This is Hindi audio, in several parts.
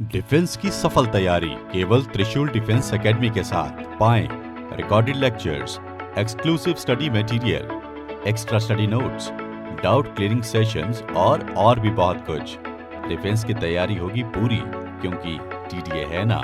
डिफेंस की सफल तैयारी केवल त्रिशूल डिफेंस एकेडमी के साथ पाएं recorded lectures, exclusive study material, extra study notes, doubt clearing sessions और भी बहुत कुछ। डिफेंस की तैयारी होगी पूरी क्योंकि टीडीए है ना।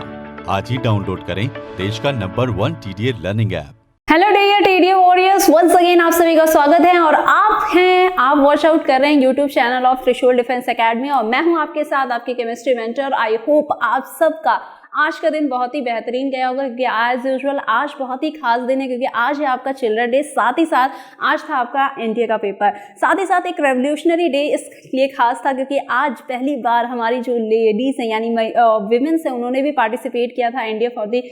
आज ही डाउनलोड करें देश का नंबर 1 TDA learning app. Hello dear TDA warriors, once again आप सभी का स्वागत है और आप वॉच आउट कर रहे हैं यूट्यूब चैनल ऑफ त्रिशूल डिफेंस एकेडमी और मैं हूं आपके साथ आपकी केमिस्ट्री मेंटर। आई होप आप सबका आज का दिन बहुत ही बेहतरीन गया होगा क्योंकि एज यूजुअल आज बहुत ही खास दिन है क्योंकि आज है आपका चिल्ड्रन डे, साथ ही साथ आज था आपका एनडीए का पेपर, साथ ही साथ एक रेवोल्यूशनरी डे इसलिए खास था क्योंकि आज पहली बार हमारी जो लेडीज हैं यानी विमेंस हैं उन्होंने भी पार्टिसिपेट किया था NDA for the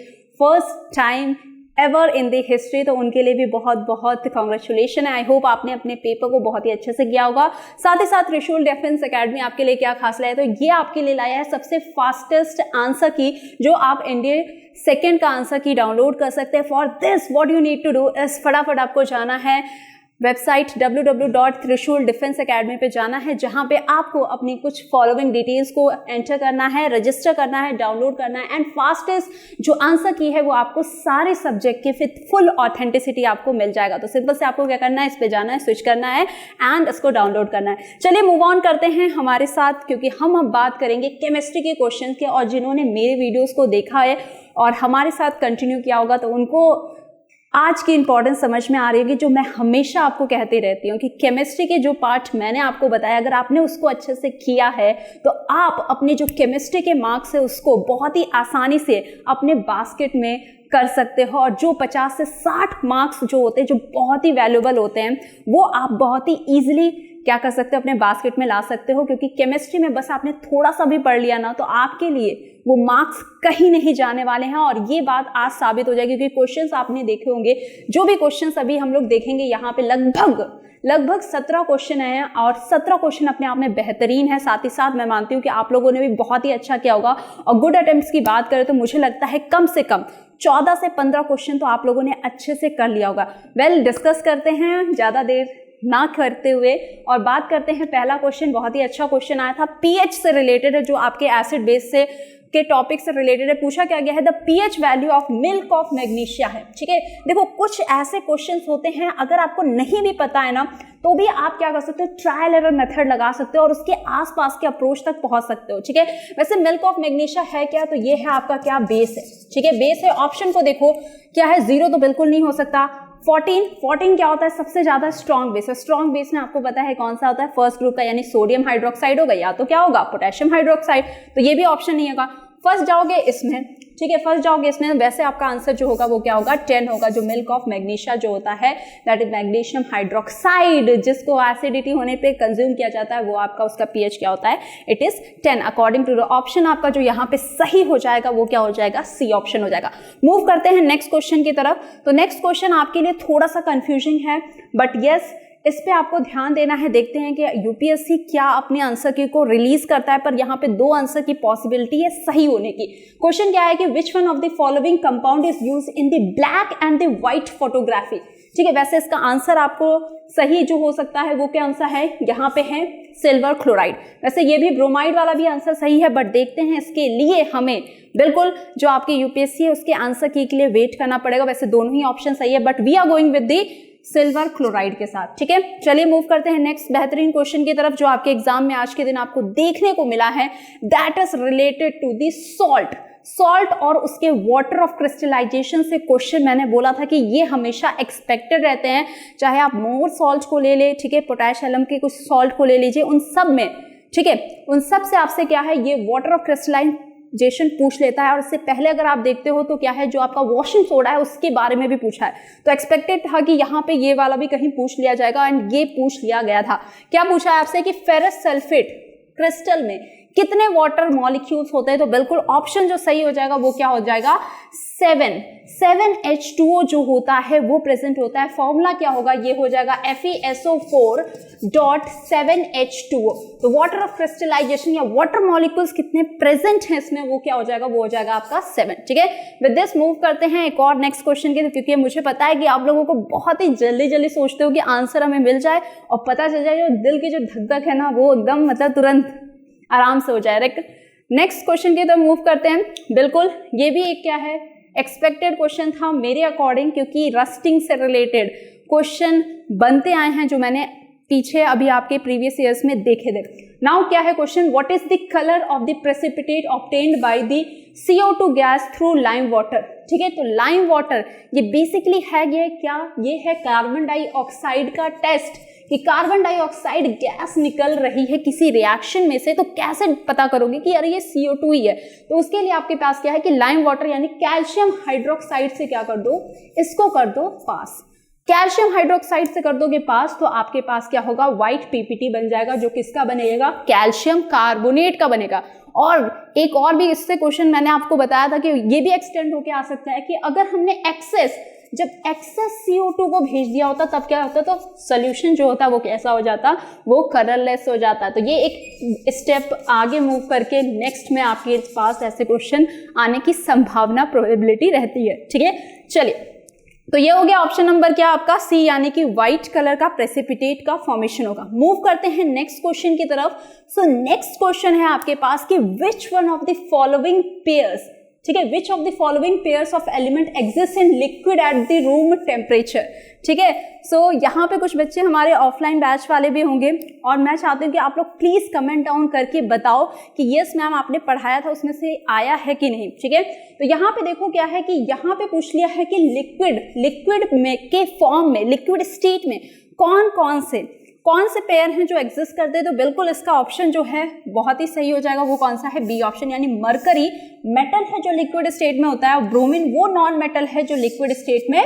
first time ever in the history. तो उनके लिए भी बहुत बहुत कॉन्ग्रेचुलेशन है। आई होप आपने अपने पेपर को बहुत ही अच्छे से किया होगा। साथ ही साथ त्रिशूल डिफेंस एकेडमी आपके लिए क्या खास लाया, तो ये आपके लिए लाया है सबसे फास्टेस्ट आंसर की जो आप एनडीए सेकेंड का आंसर की डाउनलोड कर सकते हैं। For this what you need to do is फटाफट आपको जाना है वेबसाइट www.trishool-defense-academy पे जाना है जहां पे आपको अपनी कुछ फॉलोइंग डिटेल्स को एंटर करना है, रजिस्टर करना है, डाउनलोड करना है एंड फास्टेस्ट जो आंसर की है वो आपको सारे सब्जेक्ट के विद फुल ऑथेंटिसिटी आपको मिल जाएगा। तो सिंपल से आपको क्या करना है, इस पे जाना है, स्विच करना है एंड इसको डाउनलोड करना है। चलिए मूव ऑन करते हैं हमारे साथ क्योंकि हम अब बात करेंगे केमिस्ट्री के क्वेश्चन के और जिन्होंने मेरे वीडियोज को देखा है और हमारे साथ कंटिन्यू किया होगा तो उनको आज की इंपॉर्टेंस समझ में आ रही होगी। जो मैं हमेशा आपको कहती रहती हूँ कि केमिस्ट्री के जो पार्ट मैंने आपको बताया अगर आपने उसको अच्छे से किया है तो आप अपने जो केमिस्ट्री के मार्क्स है उसको बहुत ही आसानी से अपने बास्केट में कर सकते हो और जो 50 से 60 मार्क्स जो होते हैं जो बहुत ही वैल्यूएबल होते हैं वो आप बहुत ही ईजिली क्या कर सकते हो, अपने बास्केट में ला सकते हो क्योंकि केमिस्ट्री में बस आपने थोड़ा सा भी पढ़ लिया ना तो आपके लिए वो मार्क्स कहीं नहीं जाने वाले हैं और ये बात आज साबित हो जाएगी क्योंकि क्वेश्चंस आपने देखे होंगे। जो भी क्वेश्चंस अभी हम लोग देखेंगे यहाँ पे लगभग 17 क्वेश्चन हैं और 17 क्वेश्चन अपने आप में बेहतरीन है। साथ ही साथ मैं मानती हूँ कि आप लोगों ने भी बहुत ही अच्छा किया होगा और गुड अटेम्प्ट्स की बात करें तो मुझे लगता है कम से कम 14 से 15 क्वेश्चन तो आप लोगों ने अच्छे से कर लिया होगा। डिस्कस करते हैं ज़्यादा देर ना करते हुए और बात करते हैं। पहला क्वेश्चन बहुत ही अच्छा क्वेश्चन आया था, पीएच से रिलेटेड है, जो आपके एसिड बेस से के टॉपिक से रिलेटेड है। पूछा क्या गया है, the pH value of milk of magnesia है। ठीक है, देखो कुछ ऐसे क्वेश्चंस होते हैं अगर आपको नहीं भी पता है ना तो भी आप क्या कर सकते हो, ट्रायल एरर मेथड लगा सकते हो और उसके आसपास के अप्रोच तक पहुंच सकते हो। ठीक है, वैसे मिल्क ऑफ मैग्नीशिया है क्या, तो ये है आपका क्या बेस है। ठीक है, बेस है। ऑप्शन को देखो क्या है, 0 तो बिल्कुल नहीं हो सकता। 14 क्या होता है, सबसे ज्यादा स्ट्रॉन्ग बेस है। स्ट्रॉन्ग बेस में आपको पता है कौन सा होता है, फर्स्ट ग्रुप का यानी सोडियम हाइड्रोक्साइड होगा या तो क्या होगा, पोटेशियम हाइड्रोक्साइड। तो ये भी ऑप्शन नहीं होगा। फर्स्ट जाओगे इसमें, ठीक है, फर्स्ट जाओगे इसमें, वैसे आपका आंसर जो होगा वो क्या होगा, 10 होगा। जो मिल्क ऑफ मैग्नीशिया जो होता है दैट इज मैग्नीशियम हाइड्रोक्साइड, जिसको एसिडिटी होने पे कंज्यूम किया जाता है, वो आपका उसका पीएच क्या होता है, it is 10 according to the option. आपका जो यहाँ पे सही हो जाएगा वो क्या हो जाएगा, सी ऑप्शन हो जाएगा। मूव करते हैं नेक्स्ट क्वेश्चन की तरफ। तो नेक्स्ट क्वेश्चन आपके लिए थोड़ा सा कंफ्यूजिंग है बट यस इस पे आपको ध्यान देना है। देखते हैं कि यूपीएससी क्या अपने आंसर की को रिलीज करता है, पर यहाँ पे 2 आंसर की पॉसिबिलिटी है सही होने की। क्वेश्चन क्या है कि विच one of the following compound is used in the black and the white photography. ठीक है, वैसे इसका आंसर आपको सही जो हो सकता है वो क्या आंसर है, यहाँ पे है सिल्वर क्लोराइड। वैसे ये भी ब्रोमाइड वाला भी आंसर सही है बट देखते हैं इसके लिए हमें बिल्कुल जो आपकी यूपीएससी है उसके आंसर की के लिए वेट करना पड़ेगा। वैसे दोनों ही ऑप्शन सही है but we are going with the silver chloride के साथ। ठीक है, चलिए मूव करते हैं नेक्स्ट बेहतरीन क्वेश्चन की तरफ जो आपके एग्जाम में आज के दिन आपको देखने को मिला है, that is related to the salt और उसके वाटर ऑफ क्रिस्टलाइजेशन से क्वेश्चन मैंने बोला था कि ये हमेशा एक्सपेक्टेड रहते हैं, चाहे आप मोर सॉल्ट को ले ले, ठीक है, पोटैश एलम के कुछ सॉल्ट को ले लीजिए, उन सब में, ठीक है, उन सब से आपसे क्या है, ये वाटर ऑफ क्रिस्टलाइजेशन पूछ लेता है। और इससे पहले अगर आप देखते हो तो क्या है, जो आपका वॉशिंग सोडा है उसके बारे में भी पूछा है। तो एक्सपेक्टेड था कि यहाँ पे ये वाला भी कहीं पूछ लिया जाएगा एंड ये पूछ लिया गया था। क्या पूछा है आपसे कि फेरस सल्फेट क्रिस्टल में कितने वाटर मॉलिक्यूल्स होते हैं, तो बिल्कुल ऑप्शन जो सही हो जाएगा वो क्या हो जाएगा, 7H2O जो होता है वो प्रेजेंट होता है। फॉर्मूला क्या होगा, ये हो जाएगा FeSO4.7H2O। तो वाटर ऑफ क्रिस्टलाइजेशन या वाटर मॉलिक्यूल्स कितने प्रेजेंट हैं इसमें वो क्या हो जाएगा, वो हो जाएगा आपका 7। ठीक है, विद दिस मूव करते हैं एक और नेक्स्ट क्वेश्चन के, क्योंकि मुझे पता है कि आप लोगों को बहुत ही जल्दी सोचते हो कि आंसर हमें मिल जाए और पता चल जाए, जो दिल की जो धक धक है ना वो एकदम मतलब तुरंत आराम से हो जाए। नेक्स्ट क्वेश्चन की तरफ मूव करते हैं। बिल्कुल ये भी एक क्या है, एक्सपेक्टेड क्वेश्चन था मेरे अकॉर्डिंग, क्योंकि रस्टिंग से रिलेटेड क्वेश्चन बनते आए हैं जो मैंने पीछे अभी आपके प्रीवियस ईयर्स में देखे थे। नाउ क्या है question, what is the colour of the precipitate obtained by the CO2 gas through lime water. ठीक है, तो लाइम वाटर ये बेसिकली है ये क्या, ये है कार्बन डाइऑक्साइड का टेस्ट कि कार्बन डाइऑक्साइड गैस निकल रही है किसी रिएक्शन में से, तो कैसे पता करोगे कि अरे ये CO2 ही है। तो उसके लिए आपके पास क्या है कि लाइम वाटर यानी कैल्शियम हाइड्रोक्साइड से क्या कर दो, इसको कर दो पास। कैल्शियम हाइड्रोक्साइड से कर दोगे पास तो आपके पास क्या होगा, व्हाइट PPT बन जाएगा, जो किसका बनेगा, कैल्शियम कार्बोनेट का बनेगा। और एक और भी इससे क्वेश्चन मैंने आपको बताया था कि ये भी एक्सटेंड होके आ सकता है कि अगर हमने जब एक्सेस CO2 को भेज दिया होता तब क्या होता, तो सोल्यूशन जो होता वो कैसा हो जाता, वो कलरलेस हो जाता। तो ये एक स्टेप आगे मूव करके नेक्स्ट में आपके पास ऐसे क्वेश्चन आने की संभावना, प्रोबेबिलिटी रहती है। ठीक है, चलिए, तो ये हो गया ऑप्शन नंबर क्या आपका सी, यानी कि व्हाइट कलर का प्रेसिपिटेट का फॉर्मेशन होगा। मूव करते हैं नेक्स्ट क्वेश्चन की तरफ। सो नेक्स्ट क्वेश्चन है आपके पास कि विच one of the following pairs, ठीक है, विच of the following pairs of element exist in liquid at the room temperature. ठीक है, सो यहाँ पे कुछ बच्चे हमारे ऑफलाइन बैच वाले भी होंगे और मैं चाहती हूँ कि आप लोग प्लीज कमेंट डाउन करके बताओ कि यस मैम आपने पढ़ाया था उसमें से आया है कि नहीं। ठीक है, तो यहाँ पे देखो क्या है कि यहाँ पे पूछ लिया है कि लिक्विड में के फॉर्म में, लिक्विड स्टेट में कौन से पेयर हैं जो एग्जिस्ट करते हैं। तो बिल्कुल इसका ऑप्शन जो है बहुत ही सही हो जाएगा, वो कौन सा है, बी ऑप्शन, यानी मरकरी मेटल है जो लिक्विड स्टेट में होता है और ब्रोमीन वो नॉन मेटल है जो लिक्विड स्टेट में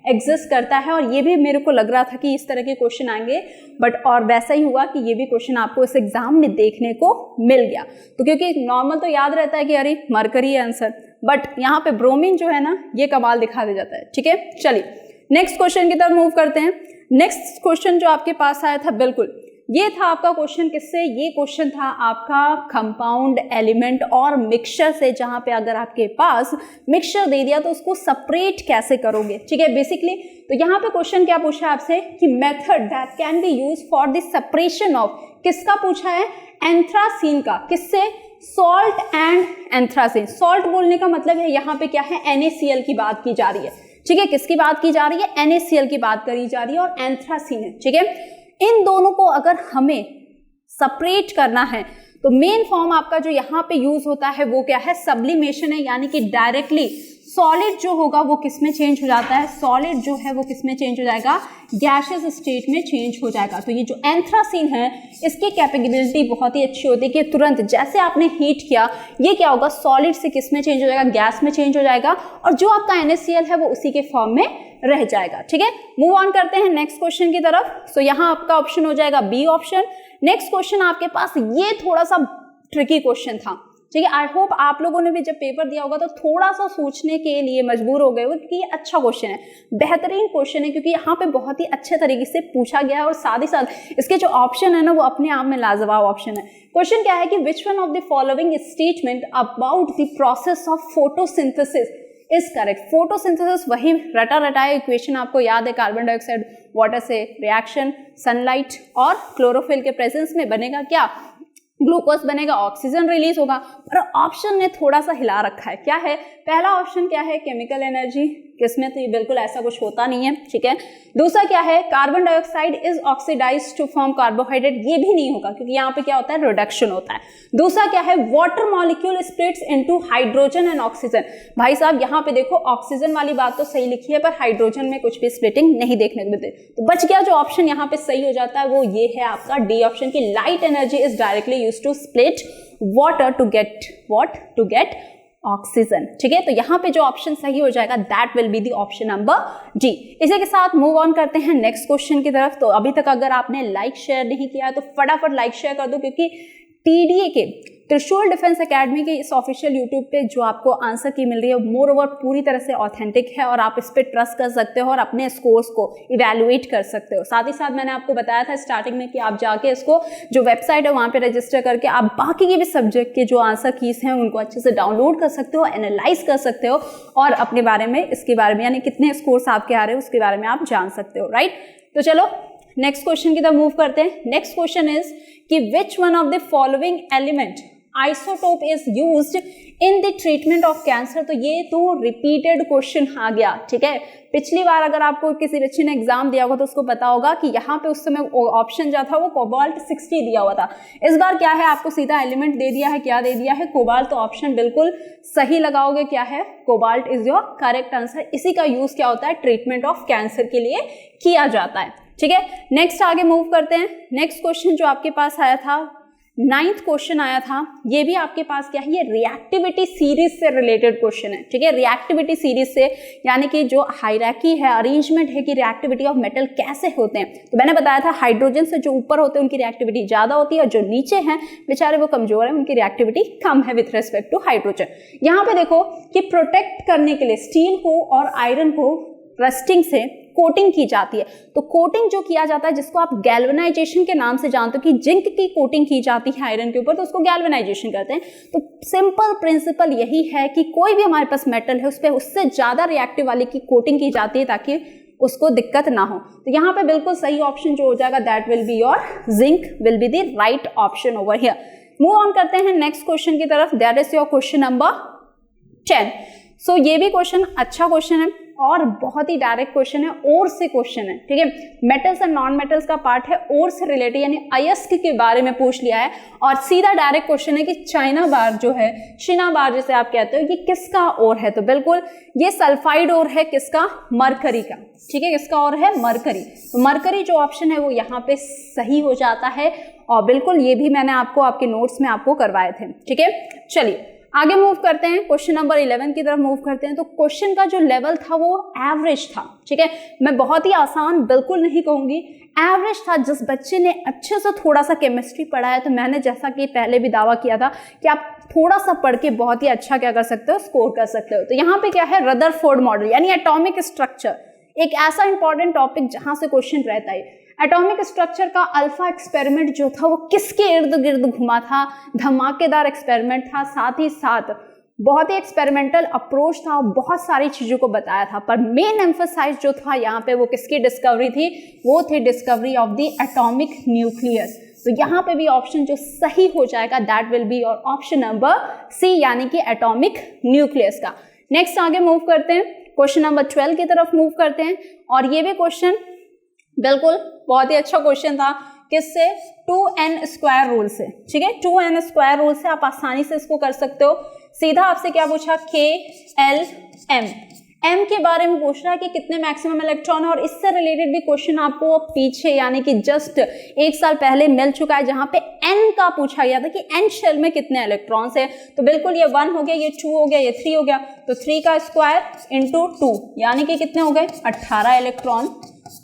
एग्जिस्ट करता है। और ये भी मेरे को लग रहा था कि इस तरह के क्वेश्चन आएंगे, बट और वैसा ही हुआ कि ये भी क्वेश्चन आपको इस एग्जाम में देखने को मिल गया। तो क्योंकि नॉर्मल तो याद रहता है कि अरे मरकरी है आंसर, बट यहाँ पे ब्रोमीन जो है ना ये कमाल दिखा दे जाता है। ठीक है, चलिए नेक्स्ट क्वेश्चन की तरफ मूव करते हैं। नेक्स्ट क्वेश्चन जो आपके पास आया था, बिल्कुल ये था आपका क्वेश्चन किससे, ये क्वेश्चन था आपका कंपाउंड एलिमेंट और मिक्सचर से, जहां पे अगर आपके पास मिक्सचर दे दिया तो उसको सेपरेट कैसे करोगे। ठीक है, बेसिकली तो यहाँ पे क्वेश्चन क्या पूछा है आपसे कि method that can be use for the separation of, किसका पूछा है, एंथ्रासीन का, किससे, सॉल्ट एंड एंथ्रासीन। सॉल्ट बोलने का मतलब है यहाँ पे क्या है, NaCl की बात की जा रही है। ठीक है, किसकी बात की जा रही है, NaCl की बात करी जा रही है और एंथ्रासीन है। ठीक है, इन दोनों को अगर हमें सेपरेट करना है तो मेन फॉर्म आपका जो यहाँ पे यूज होता है वो क्या है, सब्लिमेशन है, यानी कि डायरेक्टली सॉलिड जो होगा वो किस में चेंज हो जाता है, सॉलिड जो है वो किस में चेंज हो जाएगा, गैसियस स्टेट में चेंज हो जाएगा। तो ये जो एंथ्रासीन है इसकी कैपेबिलिटी बहुत ही अच्छी होती है कि तुरंत जैसे आपने हीट किया ये क्या होगा, सॉलिड से किस में चेंज हो जाएगा, गैस में चेंज हो जाएगा और जो आपका NaCl है वो उसी के फॉर्म में रह जाएगा। ठीक है, मूव ऑन करते हैं नेक्स्ट क्वेश्चन की तरफ। सो यहाँ आपका ऑप्शन हो जाएगा बी ऑप्शन। नेक्स्ट क्वेश्चन आपके पास ये थोड़ा सा ट्रिकी क्वेश्चन था। ठीक है, आई होप आप लोगों ने भी जब पेपर दिया होगा तो थोड़ा सा सोचने के लिए मजबूर हो गए हो कि ये अच्छा क्वेश्चन है, बेहतरीन क्वेश्चन है, क्योंकि यहाँ पे बहुत ही अच्छे तरीके से पूछा गया है और साथ ही साथ इसके जो ऑप्शन है ना वो अपने आप में लाजवाब ऑप्शन है। क्वेश्चन क्या है कि विच one of the following statement about the process of photosynthesis is correct. Photosynthesis वही रटा रटाया इक्वेशन आपको याद है, कार्बन डाइऑक्साइड वाटर से रिएक्शन, सनलाइट और क्लोरोफिल के प्रेजेंस में बनेगा क्या, ग्लूकोज बनेगा, ऑक्सीजन रिलीज होगा। पर ऑप्शन ने थोड़ा सा हिला रखा है, क्या है, पहला ऑप्शन क्या है, केमिकल एनर्जी, किसमें तो ये बिल्कुल ऐसा कुछ होता नहीं है। ठीक है, दूसरा क्या है, carbon dioxide is oxidised to form carbohydrate, ये भी नहीं होगा क्योंकि यहाँ पे क्या होता है, रिडक्शन होता है। दूसरा क्या है, water molecule splits into hydrogen and oxygen. भाई साहब यहाँ पे देखो ऑक्सीजन वाली बात तो सही लिखी है पर हाइड्रोजन में कुछ भी स्प्लिटिंग नहीं देखने को मिलती। तो बच गया जो ऑप्शन यहाँ पे सही हो जाता है वो ये है आपका डी ऑप्शन की, light energy is directly used to split water to get what, to get oxygen. ठीक है, तो यहाँ पे जो ऑप्शन सही हो जाएगा that will be the option number D. इसी के साथ मूव ऑन करते हैं नेक्स्ट क्वेश्चन की तरफ। तो अभी तक अगर आपने लाइक शेयर नहीं किया है तो फटाफट लाइक शेयर कर दो, क्योंकि TDA के त्रिशूल डिफेंस एकेडमी के इस ऑफिशियल यूट्यूब पे जो आपको आंसर की मिल रही है मोर ओवर पूरी तरह से ऑथेंटिक है और आप इस पर ट्रस्ट कर सकते हो और अपने स्कोर्स को इवेलुएट कर सकते हो। साथ ही साथ मैंने आपको बताया था स्टार्टिंग में कि आप जाके इसको जो वेबसाइट है वहाँ पे रजिस्टर करके आप बाकी के भी सब्जेक्ट के जो आंसर कीज हैं उनको अच्छे से डाउनलोड कर सकते हो, एनालाइज कर सकते हो और अपने बारे में, इसके बारे में यानी कितने स्कोर्स आपके आ रहे हैं उसके बारे में आप जान सकते हो। राइट, तो चलो नेक्स्ट क्वेश्चन की तरफ मूव करते हैं। नेक्स्ट क्वेश्चन इज कि विच one of the following element isotope is used in the treatment of cancer. तो ये तो रिपीटेड क्वेश्चन आ गया, ठीक है। पिछली बार अगर आपको किसी बच्चे ने एग्जाम दिया होगा तो उसको पता होगा कि यहाँ पे उस समय ऑप्शन जो था वो कोबाल्ट 60 दिया हुआ था। इस बार क्या है, आपको सीधा एलिमेंट दे दिया है, क्या दे दिया है, कोबाल्ट। तो ऑप्शन बिल्कुल सही लगाओगे, क्या है, cobalt is your correct answer. इसी का यूज क्या होता है, ट्रीटमेंट ऑफ कैंसर के लिए किया जाता है, ठीक है। नेक्स्ट आगे मूव करते हैं। नेक्स्ट क्वेश्चन जो आपके पास आया था, 9th क्वेश्चन आया था, ये भी आपके पास क्या है, ये रिएक्टिविटी सीरीज से रिलेटेड क्वेश्चन है, ठीक है। रिएक्टिविटी सीरीज से यानी कि जो हायरार्की है, अरेंजमेंट है कि रिएक्टिविटी ऑफ मेटल कैसे होते हैं। तो मैंने बताया था हाइड्रोजन से जो ऊपर होते हैं उनकी रिएक्टिविटी ज्यादा होती है और जो नीचे हैं बेचारे वो कमजोर है, उनकी रिएक्टिविटी कम है विथ रेस्पेक्ट टू हाइड्रोजन। यहाँ पे देखो कि प्रोटेक्ट करने के लिए स्टील को और आयरन को रस्टिंग से कोटिंग की जाती है। तो कोटिंग जो किया जाता है, जिसको आप गैल्वेनाइजेशन के नाम से जानते हो कि जिंक की कोटिंग की जाती है आयरन के ऊपर, तो उसको गैल्वेनाइजेशन कहते हैं। तो सिंपल प्रिंसिपल यही है कि कोई भी हमारे पास मेटल है उस पर उससे ज्यादा रिएक्टिव वाली की कोटिंग की जाती है ताकि उसको दिक्कत ना हो। तो यहाँ पे बिल्कुल सही ऑप्शन जो हो जाएगा that will be your zinc will be the right option over here. Move on करते हैं नेक्स्ट क्वेश्चन की तरफ, that is your question number 10। सो ये भी क्वेश्चन अच्छा क्वेश्चन है और बहुत ही डायरेक्ट क्वेश्चन है, और से क्वेश्चन है, ठीक है। मेटल्स एंड नॉन मेटल्स का पार्ट है, और से रिलेटेड यानी अयस्क के बारे में पूछ लिया है। और सीधा डायरेक्ट क्वेश्चन है कि चाइना बार जो है, शिना बार जिसे आप कहते हो, ये किसका और है। तो बिल्कुल ये सल्फाइड और है, किसका, मरकरी का, ठीक है। किसका और है, मरकरी। तो मरकरी जो ऑप्शन है वो यहाँ पे सही हो जाता है और बिल्कुल ये भी मैंने आपको आपके नोट्स में आपको करवाए थे, ठीक है। चलिए आगे मूव करते हैं, क्वेश्चन नंबर 11 की तरफ मूव करते हैं। तो क्वेश्चन का जो लेवल था वो एवरेज था, ठीक है। मैं बहुत ही आसान बिल्कुल नहीं कहूंगी, एवरेज था। जिस बच्चे ने अच्छे से थोड़ा सा केमिस्ट्री पढ़ा है, तो मैंने जैसा कि पहले भी दावा किया था कि आप थोड़ा सा पढ़ के बहुत ही अच्छा क्या कर सकते हो, स्कोर कर सकते हो। तो यहाँ पे क्या है, रदरफोर्ड मॉडल यानी एटॉमिक स्ट्रक्चर, एक ऐसा इंपॉर्टेंट टॉपिक जहां से क्वेश्चन रहता है। एटॉमिक स्ट्रक्चर का अल्फा एक्सपेरिमेंट जो था वो किसके इर्द गिर्द घुमा था, धमाकेदार एक्सपेरिमेंट था, साथ ही साथ बहुत ही एक्सपेरिमेंटल अप्रोच था, बहुत सारी चीजों को बताया था। पर मेन एम्फसाइज जो था यहाँ पे वो किसकी डिस्कवरी थी, वो थी discovery of the atomic nucleus. तो यहाँ पे भी ऑप्शन जो सही हो जाएगा दैट विल बी और ऑप्शन नंबर सी यानी कि एटॉमिक न्यूक्लियस का। नेक्स्ट आगे मूव करते हैं, क्वेश्चन नंबर 12 की तरफ मूव करते हैं। और ये भी क्वेश्चन बिल्कुल बहुत ही अच्छा क्वेश्चन था, किससे, 2n² रूल से, ठीक है। 2n² रूल से आप आसानी से इसको कर सकते हो। सीधा आपसे क्या पूछा, KLM, M के बारे में पूछ रहा है कि कितने मैक्सिमम इलेक्ट्रॉन है। और इससे रिलेटेड भी क्वेश्चन आपको पीछे यानी कि जस्ट 1 साल पहले मिल चुका है, जहां पे N का पूछा गया था कि N शेल में कितने इलेक्ट्रॉन्स है। तो बिल्कुल ये 1 हो गया, ये 2 हो गया, ये 3 हो गया। तो 3 का स्क्वायर इंटू 2 यानी कि कितने हो गए, 18 इलेक्ट्रॉन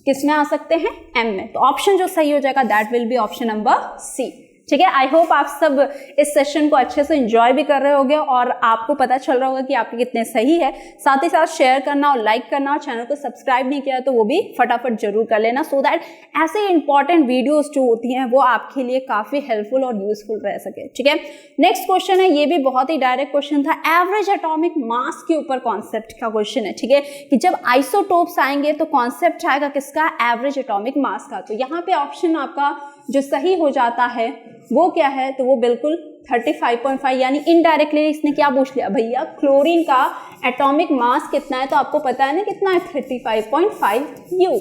किसमें आ सकते हैं, M में। तो ऑप्शन जो सही हो जाएगा that will be option number C, ठीक है। आई होप आप सब इस सेशन को अच्छे से एंजॉय भी कर रहे होंगे और आपको पता चल रहा होगा कि आपके कितने सही है। साथ ही साथ शेयर करना और लाइक करना और चैनल को सब्सक्राइब नहीं किया तो वो भी फटाफट जरूर कर लेना, सो दैट ऐसे इंपॉर्टेंट वीडियोस जो होती हैं वो आपके लिए काफी हेल्पफुल और यूजफुल रह सके, ठीक है। नेक्स्ट क्वेश्चन है, ये भी बहुत ही डायरेक्ट क्वेश्चन था, एवरेज एटॉमिक मास के ऊपर कॉन्सेप्ट का क्वेश्चन है, ठीक है। कि जब आइसोटोप्स आएंगे तो कॉन्सेप्ट आएगा किसका, एवरेज एटॉमिक मास का। तो यहाँ पे ऑप्शन आपका जो सही हो जाता है वो क्या है, तो वो बिल्कुल 35.5 यानी इनडायरेक्टली इसने क्या पूछ लिया, भैया क्लोरीन का एटॉमिक मास कितना है। तो आपको पता है ना कितना है, 35.5 U।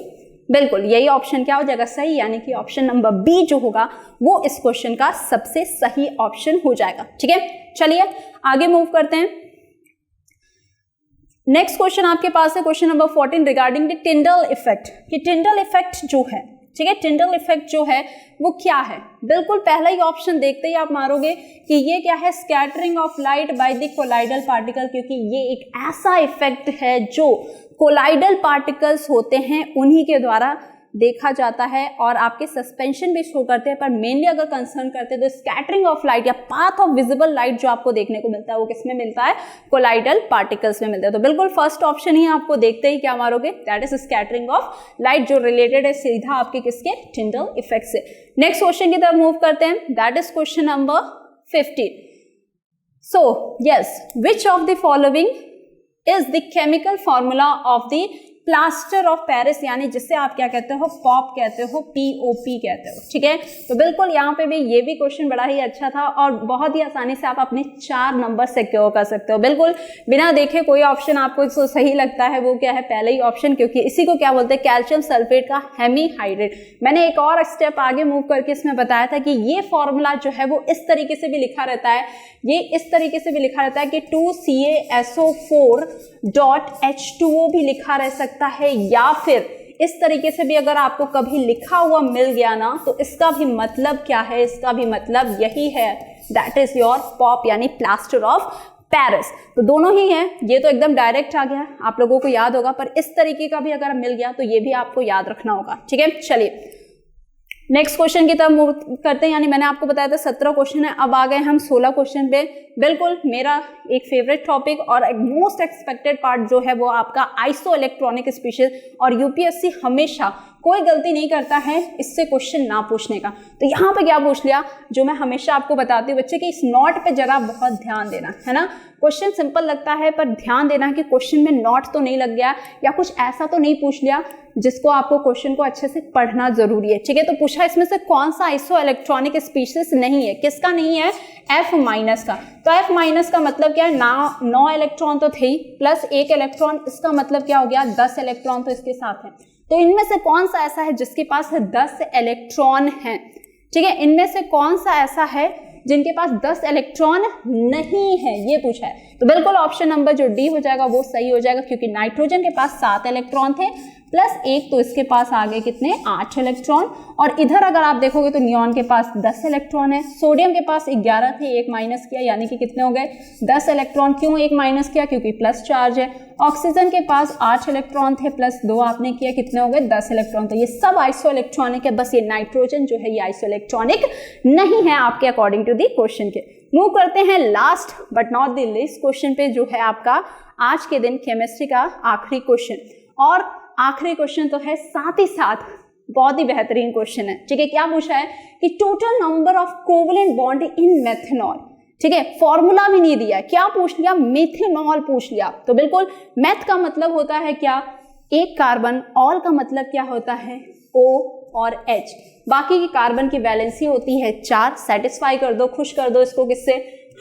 बिल्कुल यही ऑप्शन क्या हो जाएगा, सही, यानी कि ऑप्शन नंबर बी जो होगा वो इस क्वेश्चन का सबसे सही ऑप्शन हो जाएगा, ठीक है। चलिए आगे मूव करते हैं। नेक्स्ट क्वेश्चन आपके पास है question number 14 regarding the Tyndall effect. कि टिंडल इफेक्ट जो है, ठीक है, टिंडल इफेक्ट जो है वो क्या है। बिल्कुल पहला ही ऑप्शन देखते ही आप मारोगे कि ये क्या है, scattering of light by the colloidal particle, क्योंकि ये एक ऐसा इफेक्ट है जो कोलाइडल पार्टिकल्स होते हैं उन्हीं के द्वारा देखा जाता है और आपके सस्पेंशन भी शो करते हैं। पर मेनली अगर कंसर्न करते हैं तो स्कैटरिंग ऑफ लाइट या पाथ ऑफ विजिबल लाइट जो आपको देखने को मिलता है वो किसमें मिलता है, कोलाइडल पार्टिकल्स में मिलता है। तो बिल्कुल फर्स्ट ऑप्शन ही आपको देखते ही क्या मारोगे, that is scattering of light, जो रिलेटेड है सीधा आपके किसके, टिंडल इफेक्ट से। नेक्स्ट क्वेश्चन की तरफ मूव करते हैं, that is question number 15। So yes, which of the following is the chemical formula of the plaster of Paris, यानी जिसे आप क्या कहते हो, पॉप कहते हो, POP कहते हो। ठीक है, तो बिल्कुल यहाँ पे भी ये भी क्वेश्चन बड़ा ही अच्छा था और बहुत ही आसानी से आप अपने 4 नंबर सिक्योर कर सकते हो। बिल्कुल बिना देखे कोई ऑप्शन आपको जो सही लगता है वो क्या है, पहले ही ऑप्शन, क्योंकि इसी को क्या बोलते हैं, कैल्शियम सल्फेट का हेमीहाइड्रेट। मैंने एक और स्टेप आगे मूव करके इसमें बताया था कि ये फॉर्मूला जो है वो इस तरीके से भी लिखा रहता है, ये इस तरीके से भी लिखा रहता है कि 2CaSO4.H2O भी लिखा रह सकता है, या फिर इस तरीके से भी अगर आपको कभी लिखा हुआ मिल गया ना, तो इसका भी मतलब क्या है, इसका भी मतलब यही है, दैट इज योर पॉप यानी प्लास्टर ऑफ पेरिस। तो दोनों ही हैं, ये तो एकदम डायरेक्ट आ गया, आप लोगों को याद होगा, पर इस तरीके का भी अगर मिल गया तो ये भी आपको याद रखना होगा। ठीक है, चलिए नेक्स्ट क्वेश्चन की तरफ मूव करते हैं। यानी मैंने आपको बताया था 17 क्वेश्चन है, अब आ गए हम 16 क्वेश्चन पे। बिल्कुल मेरा एक फेवरेट टॉपिक और एक मोस्ट एक्सपेक्टेड पार्ट जो है वो आपका आइसो इलेक्ट्रॉनिक स्पीशीज, और यूपीएससी हमेशा कोई गलती नहीं करता है इससे क्वेश्चन ना पूछने का। तो यहाँ पे क्या पूछ लिया, जो मैं हमेशा आपको बताती हूँ बच्चे कि इस नोट पे जरा बहुत ध्यान देना है ना। क्वेश्चन सिंपल लगता है पर ध्यान देना कि क्वेश्चन में नोट तो नहीं लग गया या कुछ ऐसा तो नहीं पूछ लिया जिसको आपको क्वेश्चन को अच्छे से पढ़ना जरूरी है। ठीक है, तो पूछा इसमें से कौन सा आइसो इलेक्ट्रॉनिक स्पीशीज नहीं है, किसका नहीं है, F- का। तो F- का मतलब क्या है, 9 इलेक्ट्रॉन तो थे ही प्लस 1 इलेक्ट्रॉन, इसका मतलब क्या हो गया, 10 इलेक्ट्रॉन तो इसके साथ है। तो इनमें से कौन सा ऐसा है जिसके पास 10 इलेक्ट्रॉन है। ठीक है, इनमें से कौन सा ऐसा है जिनके पास 10 इलेक्ट्रॉन नहीं है, ये पूछा है। तो बिल्कुल ऑप्शन नंबर जो डी हो जाएगा वो सही हो जाएगा, क्योंकि नाइट्रोजन के पास 7 इलेक्ट्रॉन थे प्लस 1, तो इसके पास आ गए कितने, 8 इलेक्ट्रॉन। और इधर अगर आप देखोगे तो नियॉन के पास 10 इलेक्ट्रॉन है, सोडियम के पास 11 थे, 1 माइनस किया यानी कि कितने हो गए, 10 इलेक्ट्रॉन। क्यों 1 माइनस किया, क्योंकि प्लस चार्ज है। ऑक्सीजन के पास 8 इलेक्ट्रॉन थे प्लस 2 आपने किया, कितने हो गए, 10 इलेक्ट्रॉन। तो ये सब आइसो इलेक्ट्रॉनिक है, बस ये नाइट्रोजन जो है ये आइसो इलेक्ट्रॉनिक नहीं है आपके अकॉर्डिंग टू दी क्वेश्चन के। मूव करते हैं last but not the least question पे, जो है आपका आज के दिन केमिस्ट्री का आखिरी क्वेश्चन। और आखिरी क्वेश्चन तो है साथ ही साथ बहुत ही बेहतरीन क्वेश्चन है। ठीक है, क्या पूछा है कि total number of covalent bond in methanol. ठीक है, फॉर्मूला भी नहीं दिया, क्या पूछ लिया, मेथनॉल पूछ लिया। तो बिल्कुल मेथ का मतलब होता है क्या, एक कार्बन, ऑल का मतलब क्या होता है, O और H। बाकी की कार्बन की वैलेंसी होती है 4। सेटिस्फाई कर दो, खुश कर दो इसको किससे,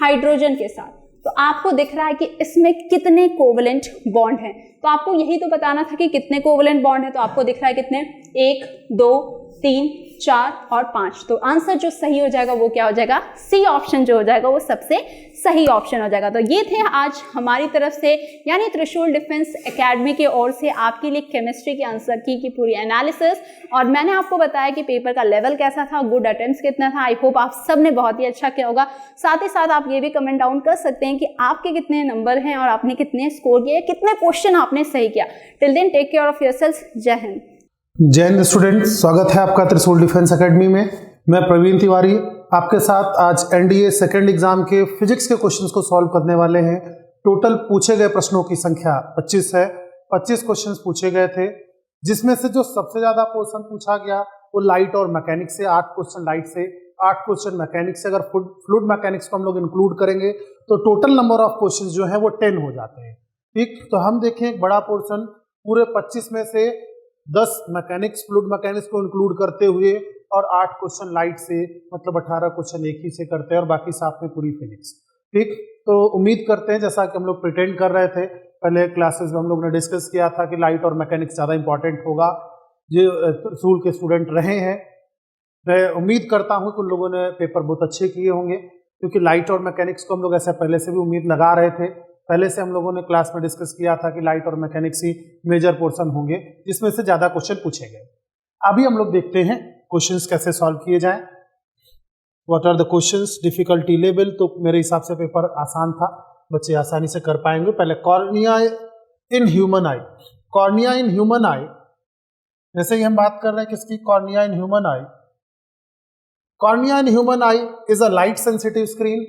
हाइड्रोजन के साथ। तो आपको दिख रहा है कि इसमें कितने कोवेलेंट बॉन्ड हैं, तो आपको यही तो बताना था कि कितने कोवेलेंट बॉन्ड है। तो आपको दिख रहा है कितने, 1 2 3 4 और 5। तो आंसर जो सही हो जाएगा वो क्या हो जाएगा, सी ऑप्शन जो हो जाएगा वो सबसे सही ऑप्शन हो जाएगा। तो ये थे आज हमारी तरफ से यानी त्रिशूल डिफेंस एकेडमी की ओर से आपके लिए केमिस्ट्री के आंसर की पूरी एनालिसिस। और मैंने आपको बताया कि पेपर का लेवल कैसा था, गुड अटेम्प्ट कितना था। आई होप आप सब ने बहुत ही अच्छा किया होगा। साथ ही साथ आप ये भी कमेंट डाउन कर सकते हैं कि आपके कितने नंबर हैं और आपने कितने स्कोर किए, कितने क्वेश्चन आपने सही किया। Till then take care of yourself. जय हिंद। जय हिंद स्टूडेंट, स्वागत है आपका त्रिशूल डिफेंस एकेडमी में। मैं प्रवीण तिवारी आपके साथ आज एनडीए सेकेंड एग्जाम के फिजिक्स के क्वेश्चंस को सॉल्व करने वाले हैं। टोटल पूछे गए प्रश्नों की संख्या 25 है। 25 क्वेश्चंस पूछे गए थे, जिसमें से जो सबसे ज्यादा पोर्शन पूछा गया वो लाइट और मैकेनिक्स से, 8 क्वेश्चन लाइट से, 8 क्वेश्चन मैकेनिक्स से। अगर फ्लूइड मैकेनिक्स को हम लोग इंक्लूड करेंगे तो टोटल नंबर ऑफ क्वेश्चन जो है वो 10 हो जाते हैं। ठीक, तो हम देखें एक बड़ा पोर्शन पूरे 25 में से 10 मैकेनिक्स, फ्लूइड मैकेनिक्स को इंक्लूड करते हुए और 8 क्वेश्चन लाइट से, मतलब 18 क्वेश्चन एक ही से करते हैं और बाकी साथ में पूरी फिजिक्स। ठीक, तो उम्मीद करते हैं, जैसा कि हम लोग प्रिटेंड कर रहे थे पहले क्लासेस में, हम लोग ने डिस्कस किया था कि लाइट और मैकेनिक्स ज़्यादा इंपॉर्टेंट होगा। जो त्रिशूल के स्टूडेंट रहे हैं, मैं उम्मीद करता हूँ कि उन लोगों ने पेपर बहुत अच्छे किए होंगे, क्योंकि लाइट और मैकेनिक्स को हम लोग ऐसे पहले से भी उम्मीद लगा रहे थे। पहले से हम लोगों ने क्लास में डिस्कस किया था कि लाइट और मैकेनिक्स ही मेजर पोर्शन होंगे जिसमें से ज़्यादा क्वेश्चन पूछे गए। अभी हम लोग देखते हैं क्वेश्चंस कैसे सॉल्व किए जाएं। What are the questions, difficulty level. तो मेरे हिसाब से पेपर आसान था, बच्चे आसानी से कर पाएंगे। पहले cornea in human I. Cornea in human आई, जैसे ही हम बात कर रहे हैं किसकी, cornea in human I. Cornea in human I is a light sensitive screen.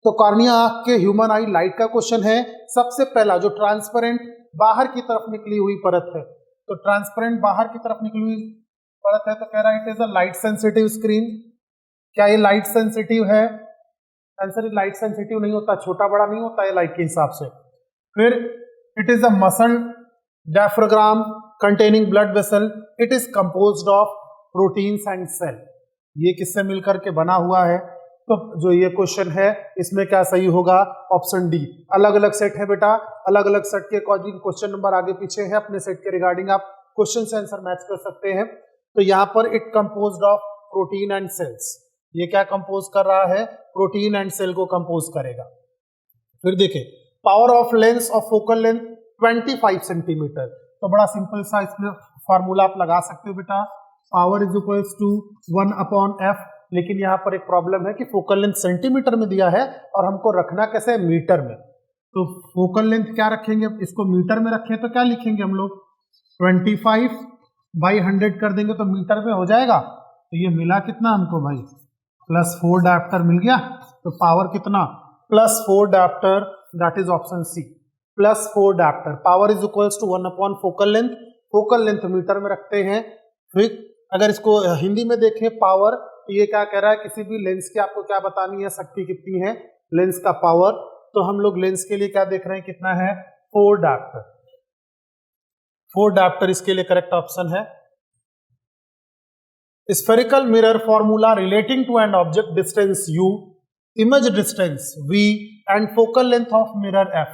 तो कॉर्निया के ह्यूमन आई लाइट का क्वेश्चन है। सबसे पहला जो ट्रांसपेरेंट बाहर की तरफ निकली हुई परत है, तो ट्रांसपेरेंट बाहर की तरफ निकली हुई परत है, तो कह रहा है it is a light sensitive screen. क्या ये लाइट सेंसिटिव है? आंसर लाइट सेंसिटिव नहीं होता, छोटा बड़ा नहीं होता है लाइट के हिसाब से। फिर it is a muscle diaphragm containing blood vessel, it is composed of proteins and cell. ये किससे मिलकर के बना हुआ है? तो जो ये क्वेश्चन है इसमें क्या सही होगा? Option D. अलग अलग सेट है बेटा, अलग अलग सेट के अकॉर्डिंग क्वेश्चन नंबर आगे पीछे है, अपने सेट के रिगार्डिंग आप क्वेश्चन से आंसर मैच कर सकते हैं। तो यहाँ पर it composed of protein and cells, ये क्या कंपोज कर रहा है? प्रोटीन एंड सेल को कंपोज करेगा। फिर देखें power of lens of focal length 25 centimetre, तो बड़ा सिंपल सा इसमें फॉर्मूला आप लगा सकते हो बेटा, power is equals to 1/f। लेकिन यहाँ पर एक प्रॉब्लम है कि फोकल लेंथ सेंटीमीटर में दिया है और हमको रखना कैसे? मीटर में। तो फोकल लेंथ क्या रखेंगे? इसको मीटर में रखें तो क्या लिखेंगे हम लोग? 25/100 कर देंगे तो मीटर में हो जाएगा। तो ये मिला कितना हमको भाई? +4 डायप्टर मिल गया। तो पावर कितना? +4 dioptre, that is option C, +4 dioptre. Power is equals to 1/, focal length, focal length metre में रखते हैं। फिर अगर इसको हिंदी में देखें पावर, तो ये क्या कह रहा है? किसी भी लेंस की आपको क्या बतानी है? शक्ति कितनी है लेंस का पावर। तो हम लोग लेंस के लिए क्या देख रहे हैं? कितना है? 4 डायप्टर। 4 डायप्टर इसके लिए करेक्ट ऑप्शन है। Spherical mirror formula relating to an object distance u, image distance v and focal length of mirror f।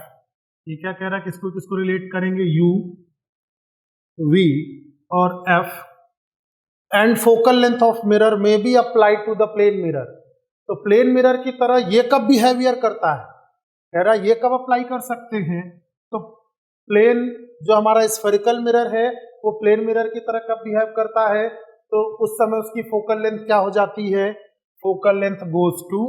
ये क्या कह रहा है? किसको किसको रिलेट करेंगे? u, v और f। And focal length of mirror में be applied to the plane mirror. तो प्लेन मिरर की तरह ये कब बिहेवियर करता है? कह रहा है ये कब अप्लाई कर सकते हैं? तो प्लेन जो हमारा स्फेरिकल मिरर है वो प्लेन मिरर की तरह कब बिहेव करता है? तो उस समय उसकी फोकल लेंथ क्या हो जाती है? Focal length goes to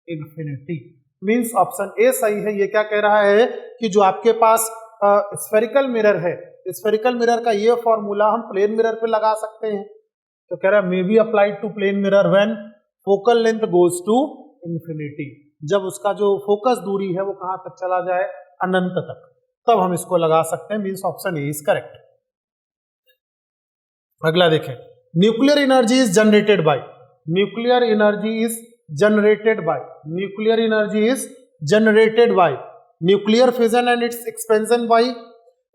infinity. Means option A सही है। ये क्या कह रहा है कि जो आपके पास स्फेरिकल मिरर है, स्फेरिकल मिरर का ये फॉर्मूला हम प्लेन मिरर पे लगा सकते हैं। तो कह रहा है may be applied to plane mirror when focal length goes to infinity, जब उसका जो फोकस दूरी है वो कहां तक चला जाए? अनंत तक, तब हम इसको लगा सकते हैं। Means option A is correct. अगला देखें, nuclear energy is generated by, nuclear energy is generated by, nuclear energy is generated by nuclear fission and its expansion by.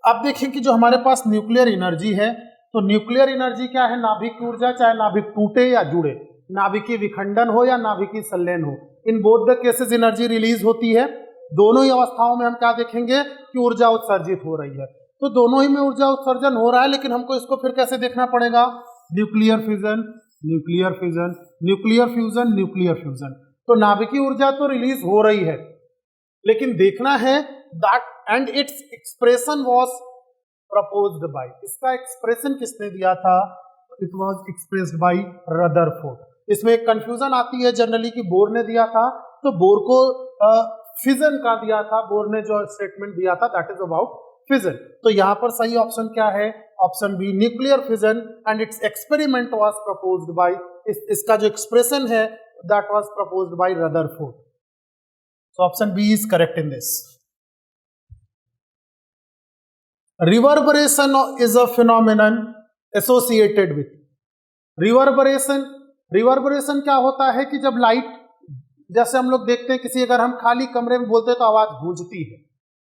अब देखें कि जो हमारे पास न्यूक्लियर एनर्जी है, तो न्यूक्लियर एनर्जी क्या है? नाभिक की ऊर्जा, चाहे नाभिक टूटे या जुड़े, नाभिकीय विखंडन हो या नाभिकीय संलयन हो, in both the cases energy release होती है। दोनों ही अवस्थाओं में हम क्या देखेंगे कि ऊर्जा उत्सर्जित हो रही है। तो दोनों ही में ऊर्जा उत्सर्जन हो रहा है, लेकिन हमको इसको फिर कैसे देखना पड़ेगा? Nuclear fission, nuclear fission, nuclear fusion, nuclear fusion. तो नाभिकीय ऊर्जा तो रिलीज हो रही है, लेकिन देखना है that and its expression was proposed by, इसका एक्सप्रेशन किसने दिया था? It was expressed by Rutherford. इसमें एक कंफ्यूजन आती है जनरली कि बोर ने दिया था, तो बोर को फिजन का दिया था, बोर ने जो स्टेटमेंट दिया था दैट इज अबाउट फिजन। तो यहां पर सही ऑप्शन क्या है? Option B, nuclear fission and its experiment was proposed by, इसका जो एक्सप्रेशन है that was proposed by Rutherford. So option B is correct in this. Reverberation is a phenomenon associated with, reverberation, reverberation क्या होता है कि जब लाइट, जैसे हम लोग देखते हैं किसी, अगर हम खाली कमरे में बोलते हैं तो आवाज गूंजती है,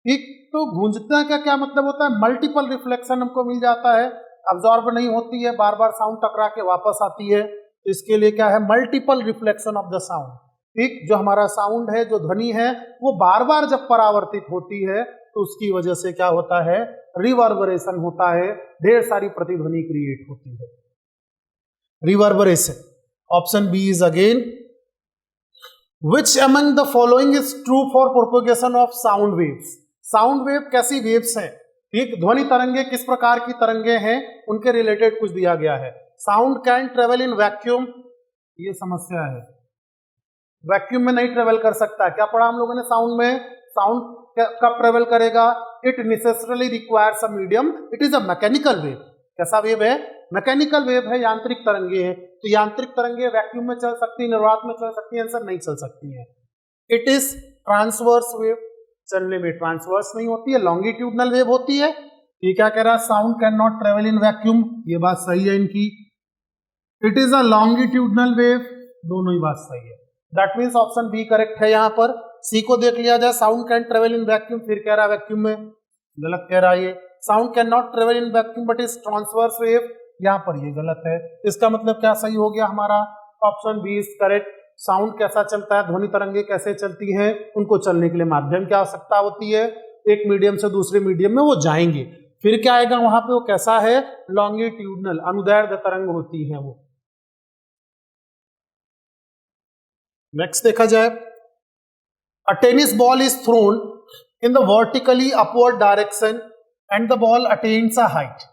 ठीक? तो गूंजता का क्या मतलब होता है? मल्टीपल रिफ्लेक्शन हमको मिल जाता है, अब्जॉर्ब नहीं होती है, बार बार साउंड टकरा के वापस आती है। तो इसके लिए क्या है? Multiple reflection of the sound, ठीक? जो हमारा साउंड है, जो ध्वनि है, वो बार बार जब परावर्तित होती है तो उसकी वजह से क्या होता है? रिवर्बरेशन होता है, ढेर सारी प्रतिध्वनि क्रिएट होती है, reverberation. Option B is again, which among the following is true for propagation of sound waves. Sound wave कैसी वेव्स हैं? ठीक, ध्वनि तरंगे किस प्रकार की तरंगे हैं, उनके रिलेटेड कुछ दिया गया है। Sound can travel in vacuum, ये समस्या है, वैक्यूम में नहीं ट्रेवल कर सकता। क्या पढ़ा हम लोगों ने साउंड में? साउंड कब ट्रेवल करेगा? It necessarily requires a medium, it is a mechanical wave. कैसा वेव है? मैकेनिकल वेव है, यांत्रिक तरंगे हैं। तो यांत्रिक तरंगे वैक्यूम में चल सकती है, निर्वात में चल सकती है, आंसर नहीं चल सकती है। इट इज ट्रांसवर्स वेव, चलने में ट्रांसवर्स नहीं होती है, लॉन्गिट्यूडनल वेव होती है। ये क्या कह रहा है? Sound can not travel in vacuum, ये बात सही है इनकी। It is a longitudinal wave, दोनों ही बात सही है। That means option B correct है। यहाँ पर सी को देख लिया जाए, sound can travel in vacuum, फिर कह रहा है वैक्यूम में, गलत कह रहा है ये। Sound can not travel in vacuum but is transverse wave, यहाँ पर ये गलत है। इसका मतलब क्या सही हो गया हमारा? Option B is correct. Sound कैसा चलता है, ध्वनि तरंगे कैसे चलती हैं, उनको चलने के लिए माध्यम की आवश्यकता होती है, एक मीडियम से दूसरे मीडियम में वो जाएंगे। फिर क्या आएगा वहां पे, वो कैसा है? लॉन्गिट्यूडनल अनुदैर्ध्य तरंग होती है वो। नेक्स्ट देखा जाए, a tennis ball is thrown in the vertically upward direction and the ball attains a height.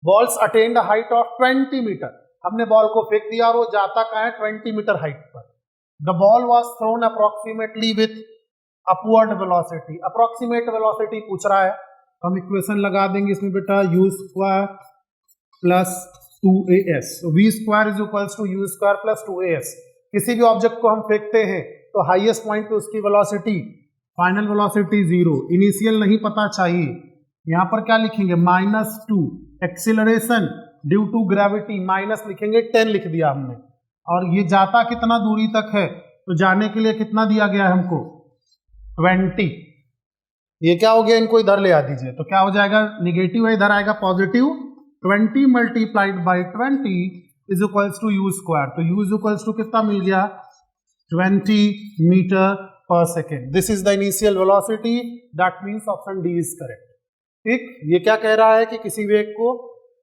Balls attend a height of 20 metre. हमने बॉल को फेंक दिया और वो जाता कहाँ है? 20 मीटर हाइट पर। The ball was thrown approximately with upward velocity. Approximate velocity पूछ रहा है, हम इक्वेशन लगा देंगे इसमें बेटा, u square plus 2as। v square is equals to u square plus 2as। किसी भी ऑब्जेक्ट को हम फेंकते हैं तो हाईएस्ट पॉइंट पे उसकी वेलोसिटी, फाइनल वेलोसिटी 0, इनिशियल नहीं पता चाहिए। यहां पर क्या लिखेंगे? -2। Acceleration due to gravity minus लिखेंगे 10 लिख दिया हमने। और ये जाता कितना दूरी तक है? तो जाने के लिए कितना दिया गया है हमको? 20। ये क्या हो गया? इनको इधर ले आ दीजिए तो क्या हो जाएगा? निगेटिव है, इधर आएगा positive. 20 multiplied by 20 is equals to u square. तो यू इज इक्वल्स टू कितना मिल गया? 20 metre per second. This is the initial velocity, that means option D is correct. ठीक, ये क्या कह रहा है कि किसी वेग को,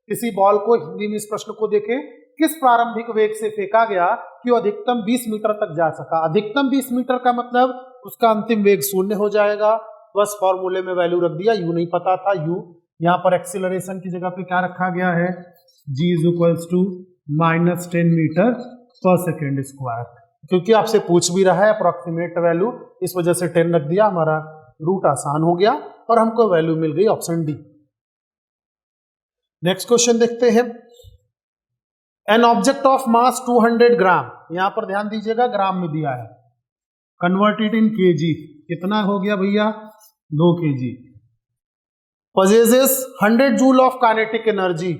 किसी बॉल को, हिंदी में इस प्रश्न को देखें, किस प्रारंभिक वेग से फेंका गया कि वो अधिकतम 20 मीटर तक जा सका। अधिकतम 20 मीटर का मतलब उसका अंतिम वेग 0 हो जाएगा। बस फॉर्मूले में वैल्यू रख दिया, यू नहीं पता था, यू। यहाँ पर एक्सीलरेशन की जगह पे क्या रखा गया है? g is equals to -10 metre per second square. क्योंकि आपसे पूछ भी रहा है अप्रोक्सीमेट वैल्यू, इस वजह से 10 रख दिया, हमारा रूट आसान हो गया और हमको वैल्यू मिल गई ऑप्शन डी। नेक्स्ट क्वेश्चन देखते हैं, एन ऑब्जेक्ट ऑफ मास 200 ग्राम, यहां पर ध्यान दीजिएगा ग्राम में दिया है, कन्वर्टेड इन केजी, कितना हो गया भैया? 2 kg। possesses 100 joule of kinetic energy.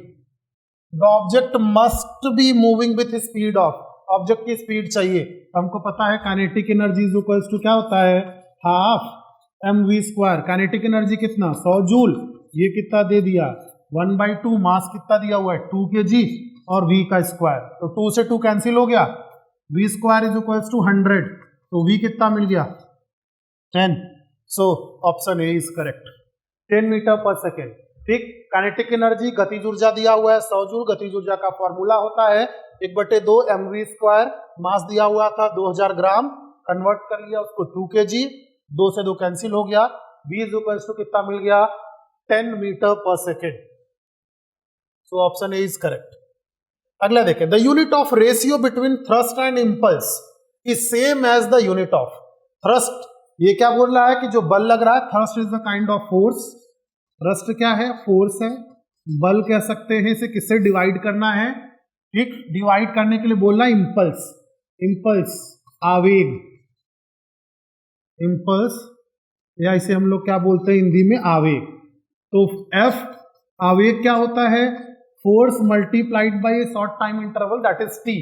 The object must be moving with speed of, object की स्पीड चाहिए। हमको पता है kinetic energy is equals to क्या होता है? Half mv square. Kinetic energy कितना? 100 जूल। ये कितना दे दिया? 1/2। मास कितना दिया हुआ है? 2 kg और v का स्क्वायर, तो 2 से 2 कैंसिल हो गया। v square is equals to 100, तो v कितना मिल गया? 10। So option A is correct, 10 metre per second. ठीक, काइनेटिक एनर्जी गतिज ऊर्जा दिया हुआ है 100 जूल। गतिज ऊर्जा का फॉर्मूला होता है 1/2 mv स्क्वायर। मास दिया हुआ था 2000 ग्राम, कन्वर्ट कर लिया उसको 2 kg, 2 से 2 कैंसिल हो गया। v इज इक्वल्स टू कितना मिल गया? 10 metre per second. So option A is correct. अगला देखें, the unit of ratio between thrust and impulse is same as the unit of thrust. ये क्या बोल रहा है कि जो बल लग रहा है, thrust is the kind of force. Thrust क्या है? फोर्स है। बल कह सकते हैं, इसे किससे डिवाइड करना है? ठीक, डिवाइड करने के लिए बोलना इंपल्स। इंपल्स आवेग, इंपल्स, या इसे हम लोग क्या बोलते हैं हिंदी में? आवेग। तो F आवेग क्या होता है? Force multiplied by short time interval, that is t।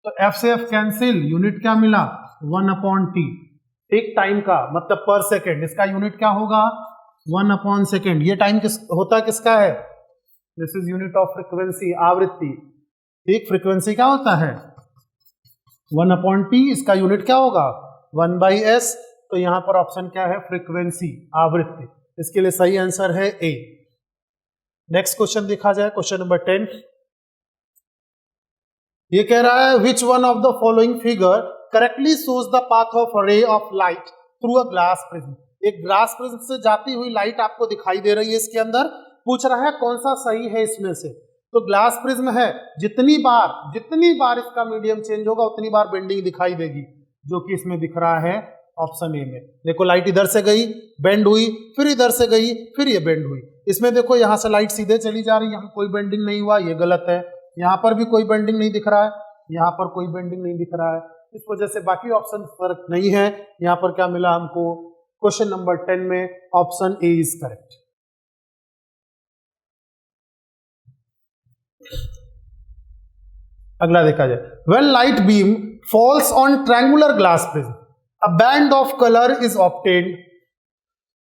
तो F से F कैंसिल, यूनिट क्या मिला? 1/t। एक टाइम का मतलब पर सेकेंड, इसका यूनिट क्या होगा? 1/सेकेंड। ये टाइम किस होता किसका है? This is unit of frequency, आवृत्ति। ठीक, फ्रीक्वेंसी क्या होता है? 1/t। इसका यूनिट क्या होगा? 1/s। तो यहां पर ऑप्शन क्या है? फ्रीक्वेंसी, आवृत्ति। इसके लिए सही आंसर है ए। नेक्स्ट क्वेश्चन देखा जाए, क्वेश्चन नंबर 10। ये कह रहा है विच one of the following figure correctly shows the path of ray of light through a glass prism. एक ग्लास प्रिज्म से जाती हुई लाइट आपको दिखाई दे रही है इसके अंदर, पूछ रहा है कौन सा सही है इसमें से। तो ग्लास प्रिज्म है, जितनी बार इसका मीडियम चेंज होगा उतनी बार बेंडिंग दिखाई देगी, जो कि इसमें दिख रहा है ऑप्शन ए में। देखो लाइट इधर से गई, बेंड हुई, फिर इधर से गई, फिर ये बेंड हुई। इसमें देखो यहां से लाइट सीधे चली जा रही है, यहाँ कोई बेंडिंग नहीं हुआ, ये गलत है। यहाँ पर भी कोई बेंडिंग नहीं दिख रहा है, यहाँ पर कोई बेंडिंग नहीं दिख रहा है। इस वजह से बाकी ऑप्शन फर्क नहीं है। यहाँ पर क्या मिला हमको? क्वेश्चन नंबर 10 में ऑप्शन ए इज करेक्ट। अगला देखा जाए, when light beam falls on triangular glass prism, a band of color is obtained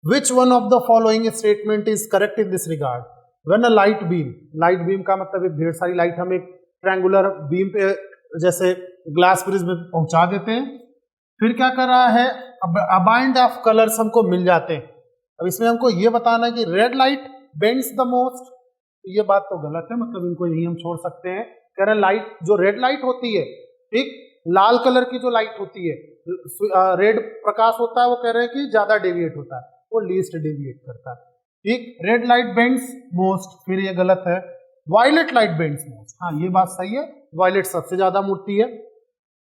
which one of the following statement is correct in this regard? When a light beam का मतलब एक ढेर सारी लाइट हम एक ट्रायंगुलर बीम पे जैसे ग्लास प्रिज्म में पहुंचा देते हैं, फिर क्या कर रहा है, अबाइंड ऑफ कलर्स हमको मिल जाते हैं। अब इसमें हमको ये बताना है कि red light bends the most, ये बात तो गलत है, मतलब इनको यही हम छोड़ सकते हैं। कह रहे लाइट जो रेड लाइट होती है, ठीक, लाल कलर की जो लाइट होती है, रेड प्रकाश होता है, वो कह रहे हैं कि ज्यादा डेविएट होता है, वो लीस्ट डेविएट करता है, ठीक। रेड लाइट बेंड्स मोस्ट, फिर ये गलत है। वायलेट लाइट बेंड्स मोस्ट, हाँ ये बात सही है, वायलेट सबसे ज्यादा मुड़ती है।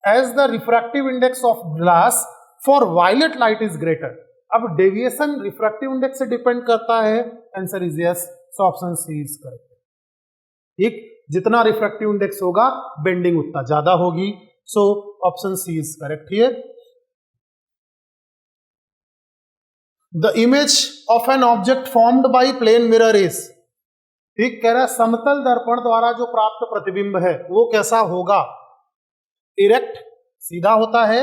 As the refractive index of glass for violet light is greater. अब डेविएशन रिफ्रैक्टिव इंडेक्स से डिपेंड करता है, answer is yes, so option C is correct, ठीक। जितना रिफ्रैक्टिव इंडेक्स होगा बेंडिंग उतना ज्यादा होगी, so option C is correct here. The image of an object formed by plane mirror is, ठीक, कह रहा है समतल दर्पण द्वारा जो प्राप्त प्रतिबिंब है वो कैसा होगा? इरेक्ट, सीधा होता है,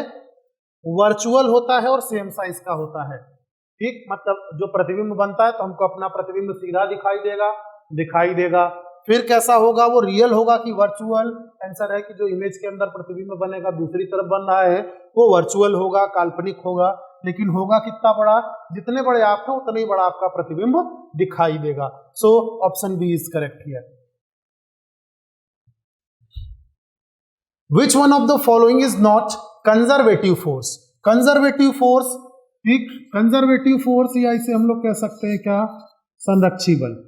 वर्चुअल होता है और सेम साइज का होता है, ठीक। मतलब जो प्रतिबिंब बनता है तो हमको अपना प्रतिबिंब सीधा दिखाई देगा। फिर कैसा होगा, वो रियल होगा कि वर्चुअल? आंसर है कि जो इमेज के अंदर प्रतिबिंब बनेगा दूसरी तरफ बन रहा है वो वर्चुअल होगा, काल्पनिक होगा, लेकिन होगा कितना बड़ा? जितने बड़े आप हैं उतना ही बड़ा आपका प्रतिबिंब दिखाई देगा। So option B is correct here. Which one of the following is not conservative force? Conservative force, ठीक, कंजर्वेटिव फोर्स या इसे हम लोग कह सकते हैं क्या? संरक्षी बल।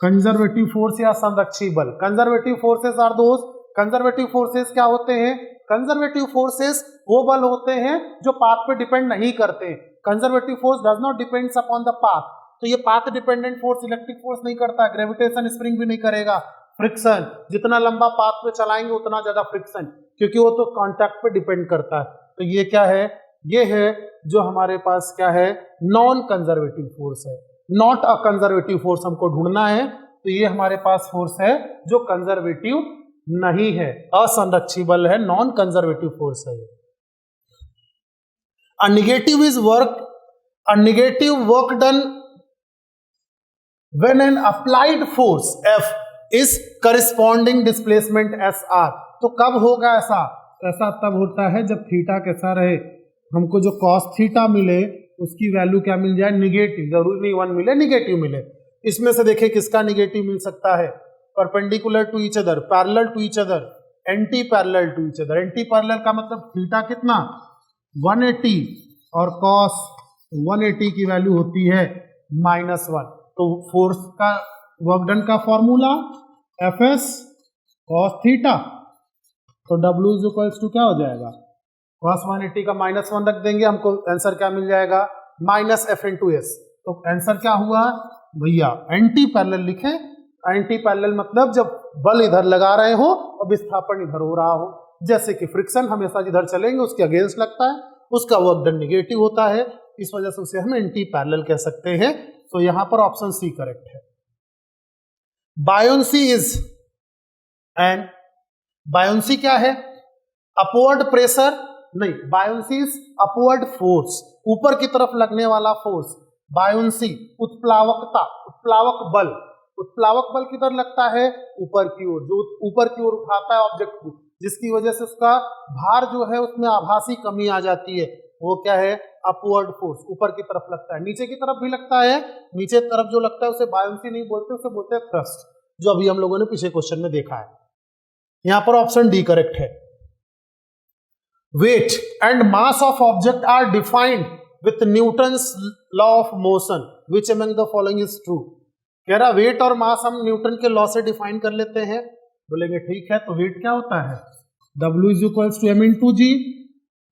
कंजर्वेटिव फोर्स या संरक्षी बल। कंजर्वेटिव फोर्सेस आर दोस्त, कंजर्वेटिव फोर्सेस क्या होते हैं? कंजर्वेटिव फोर्सेस वो बल होते हैं जो पाथ पे डिपेंड नहीं करते। Conservative force does not depends upon the path, तो ये path dependent force electric force नहीं करता, ग्रेविटेशन स्प्रिंग भी नहीं करेगा। फ्रिक्शन, जितना लंबा पाथ पे चलाएंगे उतना ज्यादा फ्रिक्शन, क्योंकि वो तो कांटेक्ट पे डिपेंड करता है। तो ये क्या है? ये है जो हमारे पास क्या है? नॉन कंजर्वेटिव फोर्स है, नॉट अ कंजर्वेटिव फोर्स हमको ढूंढना है। तो ये हमारे पास फोर्स है जो कंजर्वेटिव नहीं है, असंरक्षी बल है, नॉन कंजर्वेटिव फोर्स है। A negative is work, a negative work done when an applied force F is corresponding displacement SR। तो कब होगा ऐसा? ऐसा तब होता है जब थीटा कैसा रहे, हमको जो कॉस थीटा मिले उसकी वैल्यू क्या मिल जाए? निगेटिव। जरूरी नहीं 1 मिले, निगेटिव मिले। इसमें से देखिए किसका निगेटिव मिल सकता है? Perpendicular to each other, parallel to each other, anti parallel to each other. Anti parallel का मतलब थीटा कितना? 180 और कॉस 180 की वैल्यू होती है -1। तो फोर्स का वर्क डन का फॉर्मूला Fs cos थीटा, तो W इज इक्वल्स टू क्या हो जाएगा? cos 180 का -1 रख देंगे, हमको आंसर क्या मिल जाएगा? -F into S। तो आंसर क्या हुआ भैया? एंटी पैरेलल लिखे। एंटी पैरेलल मतलब जब बल इधर लगा रहे हो और विस्थापन इधर हो रहा हो, जैसे कि फ्रिक्शन हमेशा जिधर चलेंगे उसके अगेंस्ट लगता है, उसका वर्क डन निगेटिव होता है, इस वजह से उसे हम एंटी पैरेलल कह सकते हैं। तो यहां पर ऑप्शन सी करेक्ट है। बायोंसी इज, एंड बायोंसी क्या है? अपवर्ड प्रेशर नहीं, बायोंसी इज अपवर्ड फोर्स, ऊपर की तरफ लगने वाला फोर्स। बायोंसी उत्प्लावकता, उत्प्लावक बल। उत्प्लावक बल किधर लगता है? ऊपर की ओर, जो ऊपर की ओर उठाता है ऑब्जेक्ट को, जिसकी वजह से उसका भार जो है उसमें आभासी कमी आ जाती है, वो क्या है? अपवर्ड फोर्स, ऊपर की तरफ लगता है। नीचे की तरफ भी लगता है, नीचे तरफ जो लगता है उसे बायोंसी नहीं बोलते, उसे बोलते हैं थ्रस्ट, जो अभी हम लोगों ने पिछले क्वेश्चन में देखा है। यहां पर ऑप्शन डी करेक्ट है। Weight and mass of object are defined with Newton's law of motion, which among the following is true? कह रहा वेट और मास हम न्यूटन के लॉ से डिफाइन कर लेते हैं। बोलेंगे ठीक है, तो वेट क्या होता है? W is equals to m into g,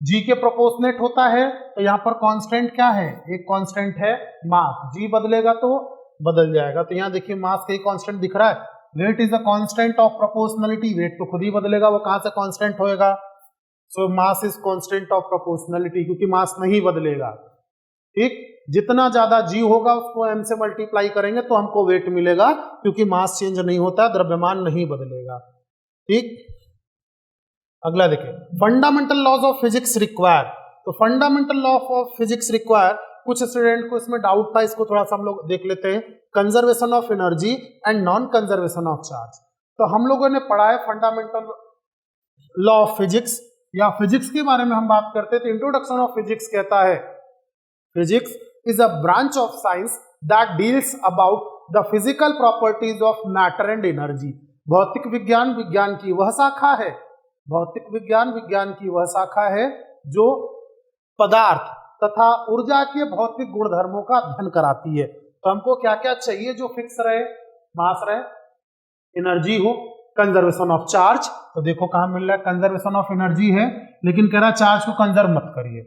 g के प्रोपोर्शनेट होता है। तो यहाँ पर कांस्टेंट क्या है? एक कांस्टेंट है मास, जी बदलेगा तो बदल जाएगा। तो यहाँ देखिए मास का ही कांस्टेंट दिख रहा है। Weight is a constant of proportionality, weight तो खुद ही बदलेगा, वो कहां से कांस्टेंट होएगा? So mass is constant of proportionality, क्योंकि मास नहीं बदलेगा, ठीक। जितना ज्यादा जी होगा उसको m से मल्टीप्लाई करेंगे तो हमको वेट मिलेगा, क्योंकि मास चेंज नहीं होता, द्रव्यमान नहीं बदलेगा, ठीक। अगला देखिए, fundamental laws of physics require. तो fundamental law of physics require कुछ स्टूडेंट को इसमें डाउट था, इसको थोड़ा सा हम लोग देख लेते हैं। Conservation of energy and non conservation of charge. तो हम लोगों ने पढ़ा है फंडामेंटल लॉ ऑफ फिजिक्स, या फिजिक्स के बारे में हम बात करते हैं तो इंट्रोडक्शन ऑफ फिजिक्स कहता है physics is a branch of science that deals about the physical properties of matter and energy. भौतिक विज्ञान विज्ञान की वह शाखा है, भौतिक विज्ञान विज्ञान की वह शाखा है जो पदार्थ तथा ऊर्जा के भौतिक गुणधर्मों का अध्ययन कराती है। तो हमको क्या क्या चाहिए जो फिक्स रहे, मास रहे, एनर्जी हो, कंजर्वेशन ऑफ चार्ज। तो देखो कहां मिल रहा है, कंजर्वेशन ऑफ एनर्जी है लेकिन कह रहा चार्ज को कंजर्व मत करिए।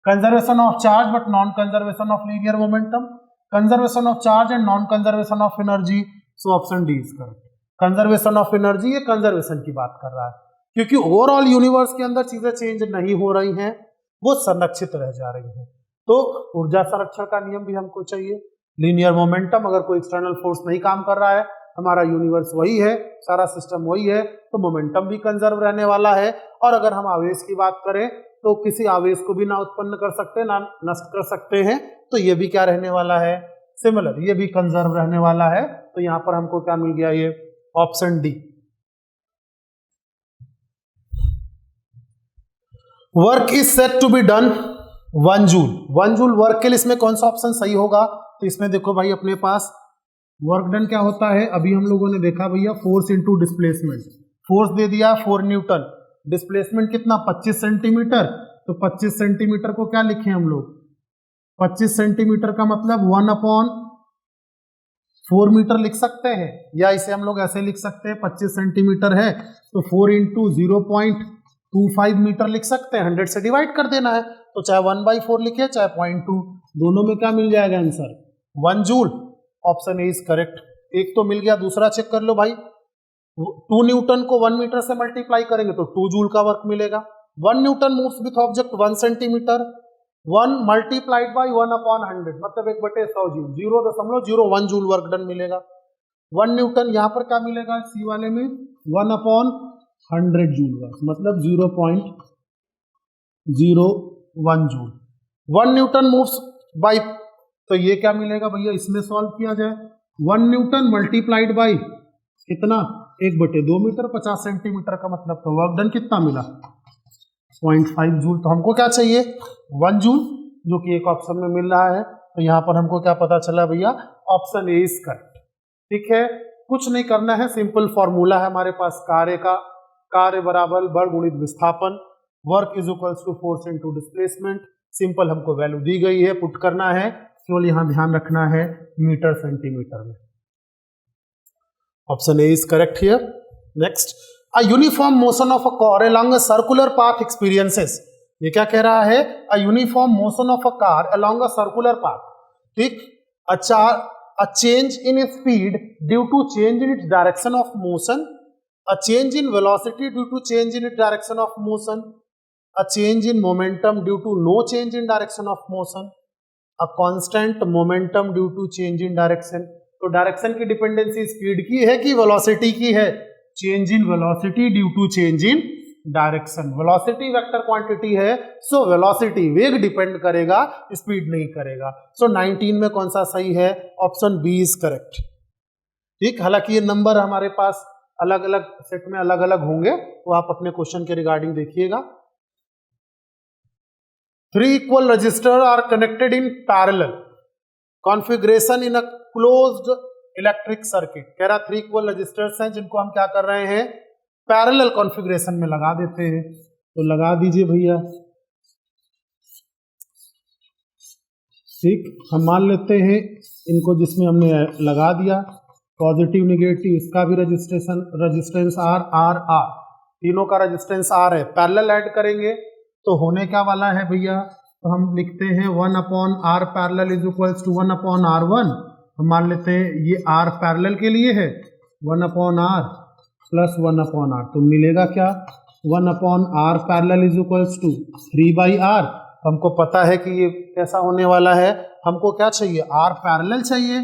Conservation of charge but non conservation of linear momentum, conservation of charge and non conservation of energy. So option D is correct. Conservation of energy, ये कंजर्वेशन की बात कर रहा है क्योंकि ओवरऑल यूनिवर्स के अंदर चीजें चेंज नहीं हो रही हैं, वो संरक्षित रह जा रही हैं। तो ऊर्जा संरक्षण का नियम भी हमको चाहिए। लीनियर मोमेंटम, अगर कोई एक्सटर्नल फोर्स नहीं काम कर रहा है, हमारा यूनिवर्स वही है, सारा सिस्टम वही है, तो मोमेंटम भी कंजर्व रहने वाला है। और अगर हम आवेश की बात करें तो किसी आवेश को भी ना उत्पन्न कर सकते ना नष्ट कर सकते हैं, तो ये भी क्या रहने वाला है, सिमिलर, ये भी कंजर्व रहने वाला है। तो यहां पर हमको क्या मिल गया, ये option D. Work is set to be done 1 joule. 1 joule work के लिए इसमें कौन सा ऑप्शन सही होगा, तो इसमें देखो भाई अपने पास वर्क डन क्या होता है, अभी हम लोगों ने देखा भैया फोर्स इनटू डिस्प्लेसमेंट। फोर्स दे दिया 4 न्यूटन, डिस्प्लेसमेंट कितना 25 सेंटीमीटर। तो 25 सेंटीमीटर को क्या लिखे हम लोग, 25 सेंटीमीटर का मतलब 1/4 मीटर लिख सकते हैं, या इसे हम लोग ऐसे लिख सकते हैं 25 सेंटीमीटर है तो 4 इंटू 0.25 मीटर लिख सकते हैं, 100 से डिवाइड कर देना है। तो चाहे 1/4 लिखे चाहे 0.2, दोनों में क्या मिल जाएगा answer 1 joule. Option A is correct. एक तो मिल गया, दूसरा चेक कर लो भाई, 2 न्यूटन को 1 मीटर से मल्टीप्लाई करेंगे तो 2 जूल का वर्क मिलेगा। 1 Newton moves with object 1 centimetre, 1 multiplied by 1/100 मतलब 1/100 जूल, 0.01 जूल वर्क डन मिलेगा। 1 न्यूटन यहाँ पर क्या मिलेगा, सी वाले में 1/100 जूल वर्क मतलब 0.01 जूल। 1 न्यूटन मूव्स बाई, तो ये क्या मिलेगा भैया, इसमें सॉल्व किया जाए, 1 न्यूटन मल्टीप्लाइड बाई कितना 1/2 मीटर 50 सेंटीमीटर का मतलब तो वर्क डन कितना मिला 0.5 जूल। तो हमको क्या चाहिए 1 जूल, जो कि एक ऑप्शन में मिल रहा है। तो यहाँ पर हमको क्या पता चला भैया, ऑप्शन ए इज करेक्ट। ठीक है, कुछ नहीं करना है, सिंपल फॉर्मूला है हमारे पास कार्य का, कार्य बराबर बल गुणित विस्थापन, work is equals to force into displacement. Simple हमको वैल्यू दी गई है, पुट करना है, केवल यहां ध्यान रखना है मीटर सेंटीमीटर में। Option A is correct here. Next, a uniform motion of a car along a circular path experiences. ये क्या कह रहा है, a uniform motion of a car along a circular path. ठीक, a change in speed due to change in its direction of motion, a change in velocity due to change in its direction of motion, a change in momentum due to no change in direction of motion, a constant momentum due to change in direction। तो डायरेक्शन की डिपेंडेंसी स्पीड की है कि वेलोसिटी की है, change in velocity due to change in direction. Velocity vector quantity है, सो वेलोसिटी वेग डिपेंड करेगा, स्पीड नहीं करेगा। सो 19 में कौन सा सही है, ऑप्शन बी इज करेक्ट। ठीक, हालांकि ये नंबर हमारे पास अलग अलग सेट में अलग अलग होंगे, वो आप अपने क्वेश्चन के रिगार्डिंग देखिएगा। 3 equal resistors are connected in parallel configuration in a closed electric circuit। कह रहा 3 equal resistors हैं जिनको हम क्या कर रहे हैं, पैरेलल कॉन्फ़िगरेशन में लगा देते हैं। तो लगा दीजिए भैया। ठीक, हम मान लेते हैं इनको, जिसमें हमने लगा दिया पॉजिटिव निगेटिव, इसका भी रजिस्टेंस आर आर आर, तीनों का रजिस्टेंस आर है। पैरेलल ऐड करेंगे तो होने क्या वाला है भैया, तो हम लिखते हैं 1/r parallel is equals to 1/r1। हम मान लेते हैं ये r पैरेलल के लिए है, 1/r प्लस 1/r, तो मिलेगा क्या 1/r parallel is equals to 3/r। हमको पता है कि ये कैसा होने वाला है, हमको क्या चाहिए r पैरेलल चाहिए,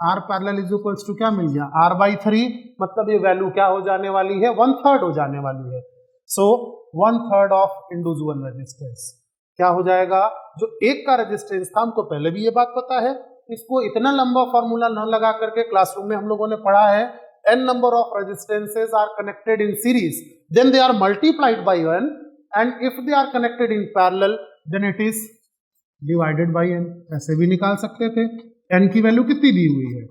r parallel is equals to क्या मिल गया r/3, मतलब ये वैल्यू क्या हो जाने वाली है 1/3 हो जाने वाली है। सो 1/3 ऑफ इंडिविजुअल रेजिस्टेंस। क्या हो जाएगा, जो एक का रेजिस्टेंस था, हमको पहले भी ये बात पता है, इसको इतना लंबा फॉर्मूला न लगा करके क्लासरूम में हम लोगों ने पढ़ा है, n number of resistances are connected in series, then they are multiplied by n, and if they are connected in parallel, then it is divided by n. ऐसे भी निकाल सकते थे। n की वैल्यू कितनी दी हुई है,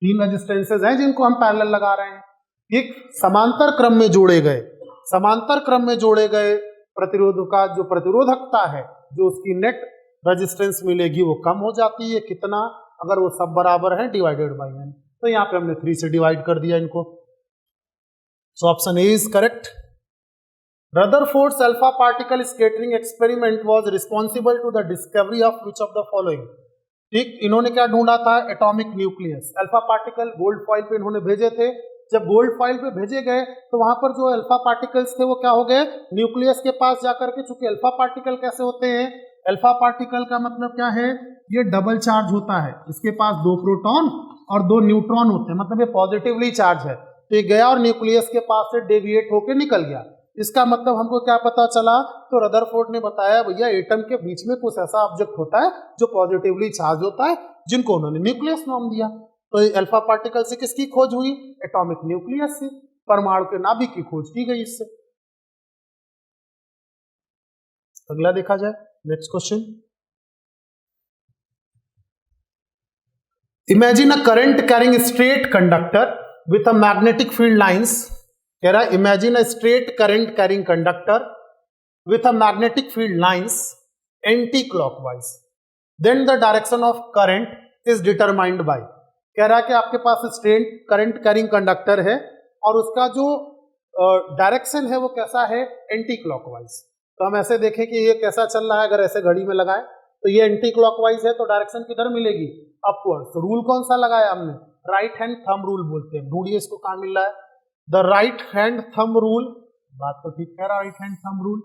3 रेजिस्टेंसेज हैं जिनको हम पैरेलल लगा रहे हैं। एक समांतर क्रम में जोड़े गए, समांतर क्रम में जोड़े गए प्रतिरोध का जो प्रतिरोधकता है, जो उसकी नेट रेजिस्टेंस मिलेगी वो कम हो जाती है। कितना, अगर वो सब बराबर है, डिवाइडेड बाय n। तो यहाँ पे हमने 3 से डिवाइड कर दिया इनको। So option A is correct. Rutherford's alpha particle scattering experiment was responsible to the discovery of which of the following. ठीक, इन्होंने क्या ढूंढा था, atomic nucleus. Alpha particle gold foil पे इन्होंने भेजे थे। जब गोल्ड फॉइल पे भेजे गए तो वहां पर जो अल्फा पार्टिकल्स थे वो क्या हो गए, न्यूक्लियस के पास जाकर के, चूंकि अल्फा पार्टिकल कैसे होते हैं, अल्फा पार्टिकल का मतलब क्या है, ये डबल चार्ज होता है, इसके पास 2 प्रोटॉन और 2 न्यूट्रॉन होते हैं, मतलब ये पॉजिटिवली चार्ज है। तो ये गया और न्यूक्लियस के पास से डेविएट होकर निकल गया। इसका मतलब हमको क्या पता चला, तो रदरफोर्ड ने बताया भैया एटम के बीच में कुछ ऐसा ऑब्जेक्ट होता है जो पॉजिटिवली चार्ज होता है, जिनको उन्होंने न्यूक्लियस नाम दिया। तो अल्फा पार्टिकल से किसकी खोज हुई, एटॉमिक न्यूक्लियस से, परमाणु के नाभिक की खोज की गई इससे। अगला देखा जाए, next question. Imagine a current carrying straight conductor with a magnetic field lines. कह रहा है imagine a straight current carrying conductor with a magnetic field lines anti clockwise, then the direction of current is determined by. कह रहा है कि आपके पास स्ट्रेट करंट कैरिंग कंडक्टर है और उसका जो डायरेक्शन है वो कैसा है, एंटी क्लॉकवाइज। तो हम ऐसे देखें कि ये कैसा चल रहा है, अगर ऐसे घड़ी में लगाए तो ये एंटी क्लॉकवाइज है, तो डायरेक्शन किधर मिलेगी, अपवर्ड। तो रूल कौन सा लगाया हमने, राइट हैंड थंब रूल बोलते हैं। ढूंढिए इसको कहाँ मिल रहा है, the right hand thumb rule. बात तो ठीक कह रहा, right hand thumb rule